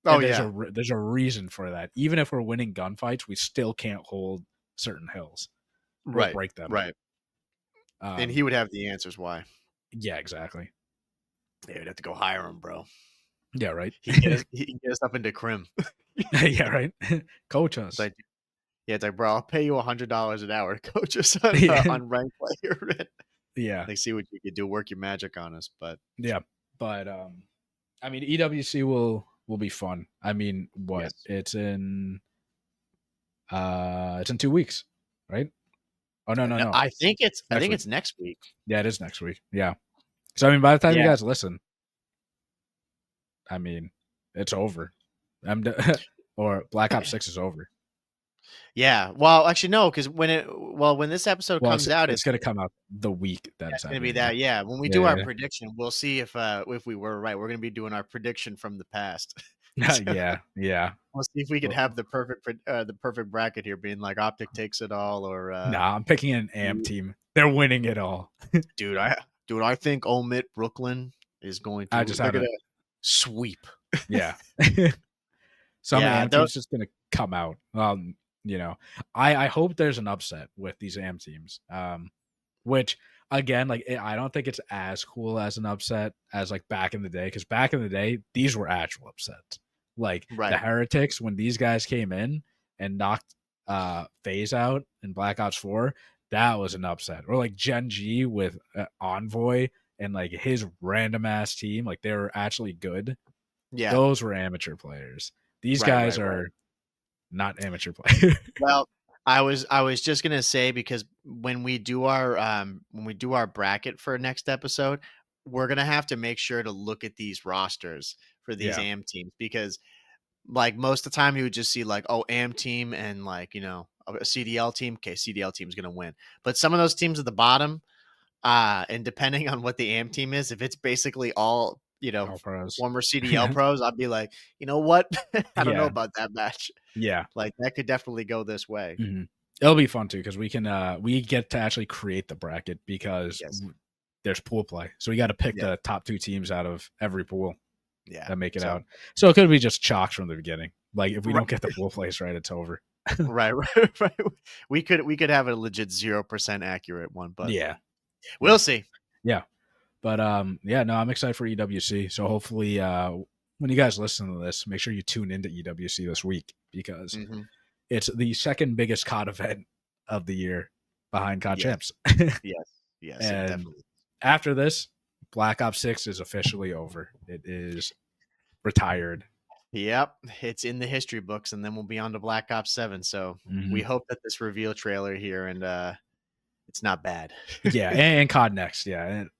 Oh And yeah. there's a reason for that. Even if we're winning gunfights, we still can't hold certain hills or Right. break them. Right. And he Um would have the answers why. yeah, exactly. They would have to go hire him, bro. Yeah, right. He can get us up into Crim. Yeah, right. Coach It's us. like, yeah, it's like, bro, I'll pay you $100 an hour to coach us Yeah. on ranked player. Yeah. Like, see what you could do, work your magic on us. But Yeah. But I mean, EWC will be fun. I mean, what? yes, It's in 2 weeks, right? Oh no, no, no, no. I Next think week. it's next week. Yeah, it is next week. Yeah. So I mean, by the time you Yeah, guys listen, I mean, it's over. Or Black Ops 6 is over. yeah. Well, actually, no, because when this episode Well, comes out, it's gonna come out the week that it's it's gonna be happening. Yeah. that. Yeah, when we do our Yeah. prediction, we'll see if we were right. We're gonna be doing our prediction from the past. Yeah. So Yeah. Yeah. we'll see if we could have Well, the perfect bracket here, being like Optic takes it all, or nah, I'm picking an AM team. They're winning it all. dude, I think Omit Brooklyn is going I to just they're had gonna a sweep. yeah. Some Yeah, AM teams just gonna come out. You know, I hope there's an upset with these AM teams. Which again, like I don't think it's as cool as an upset as like back in the day, because back in the day these were actual upsets. Like the right. Heretics, when these guys came in and knocked FaZe out in Black Ops 4, that was an upset. Or like Gen G with Envoy and like his random ass team, like they were actually good. Yeah, Those were amateur players. These right, guys right, right. are not amateur players. Well, I was just gonna say, because when we do our bracket for next episode, we're gonna have to make sure to look at these rosters for these Yeah. AM teams, because like most of the time you would just see like, oh, AM team and like, a CDL team. Okay, CDL team's gonna win. But some of those teams at the bottom, and depending on what the AM team is, if it's basically all, All pros. former CDL pros, I'd be like, you know what? I don't know Yeah. about that match. Yeah. Like, that could definitely go this way. Mhm. It'll be fun too because we can we get to actually create the bracket because Yes. there's pool play. So we got to pick Yeah. the top 2 teams out of every pool Yeah. that make it So out. So it could be just chalked from the beginning. Like if we right, don't get the pool plays right, it's over. right, right, right. We could have a legit 0% accurate one, but Yeah. we'll Yeah. see. Yeah. But yeah, no, I'm excited for EWC. So hopefully when you guys listen to this, make sure you tune into EWC this week because Hmm. it's the second biggest COD event of the year behind COD Yes, Champs. yes, yes. It And definitely. after this, Black Ops 6 is officially over. It is retired. Yep, it's in the history books, and then we'll be on to Black Ops 7. So we Hmm. hope that this reveal trailer here and it's not bad. Yeah, and COD Next. Yeah, and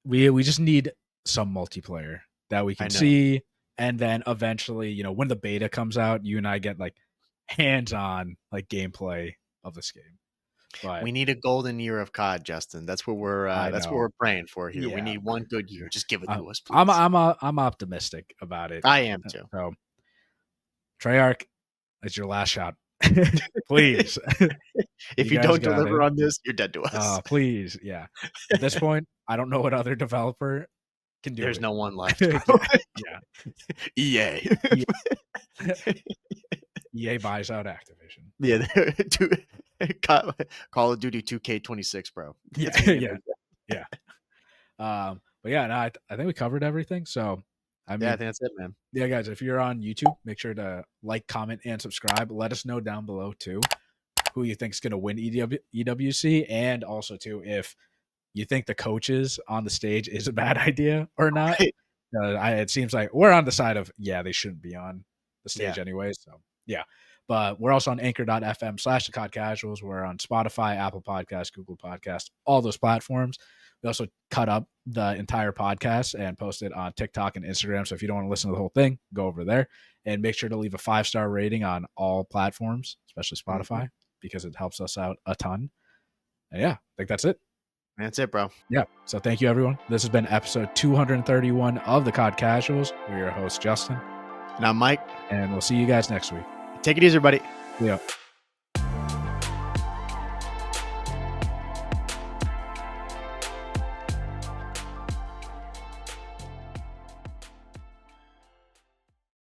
we just need some multiplayer that we I can know. see, and then eventually, when the beta comes out, you and I get like hands-on like gameplay of this game. But We need a golden year of COD, Justin. That's what I we're know. praying for here. We Yeah. need one good year. Just give it I'm to us, I'm please. I'm optimistic about it. I am too. So Treyarch, it's your last shot. Please. If You you guys don't got deliver it. on this, you're dead to us. Please. Yeah. At this point, I don't know what other developer can do There's it. no one left, bro. Yeah. Yeah. EA. EA, EA buys out Activision. Yeah, dude, Call of Duty 2K26, bro. Yeah. That's what you're Yeah. gonna get. Yeah. But yeah, no, I think we covered everything. So, I Yeah, I mean, think that's it, man. yeah, guys, if you're on YouTube, make sure to like, comment, and subscribe. Let us know down below too who you think is going to win EWC, and also too if you think the coaches on the stage is a bad idea or not. Right. It seems like we're on the side of they shouldn't be on the stage Yeah. anyway. So yeah, but we're also on anchor.fm/the COD Casuals. We're on Spotify, Apple Podcasts, Google Podcasts, all those platforms. We also cut up the entire podcast and post it on TikTok and Instagram. So if you don't want to listen to the whole thing, go over there and make sure to leave a 5-star rating on all platforms, especially Spotify, because it helps us out a ton. And yeah, I think that's it. That's it, bro. Yeah. So thank you, everyone. This has been episode 231 of the COD Casuals. We're your host, Justin. And I'm Mike. And we'll see you guys next week. Take it easy, everybody. Yeah.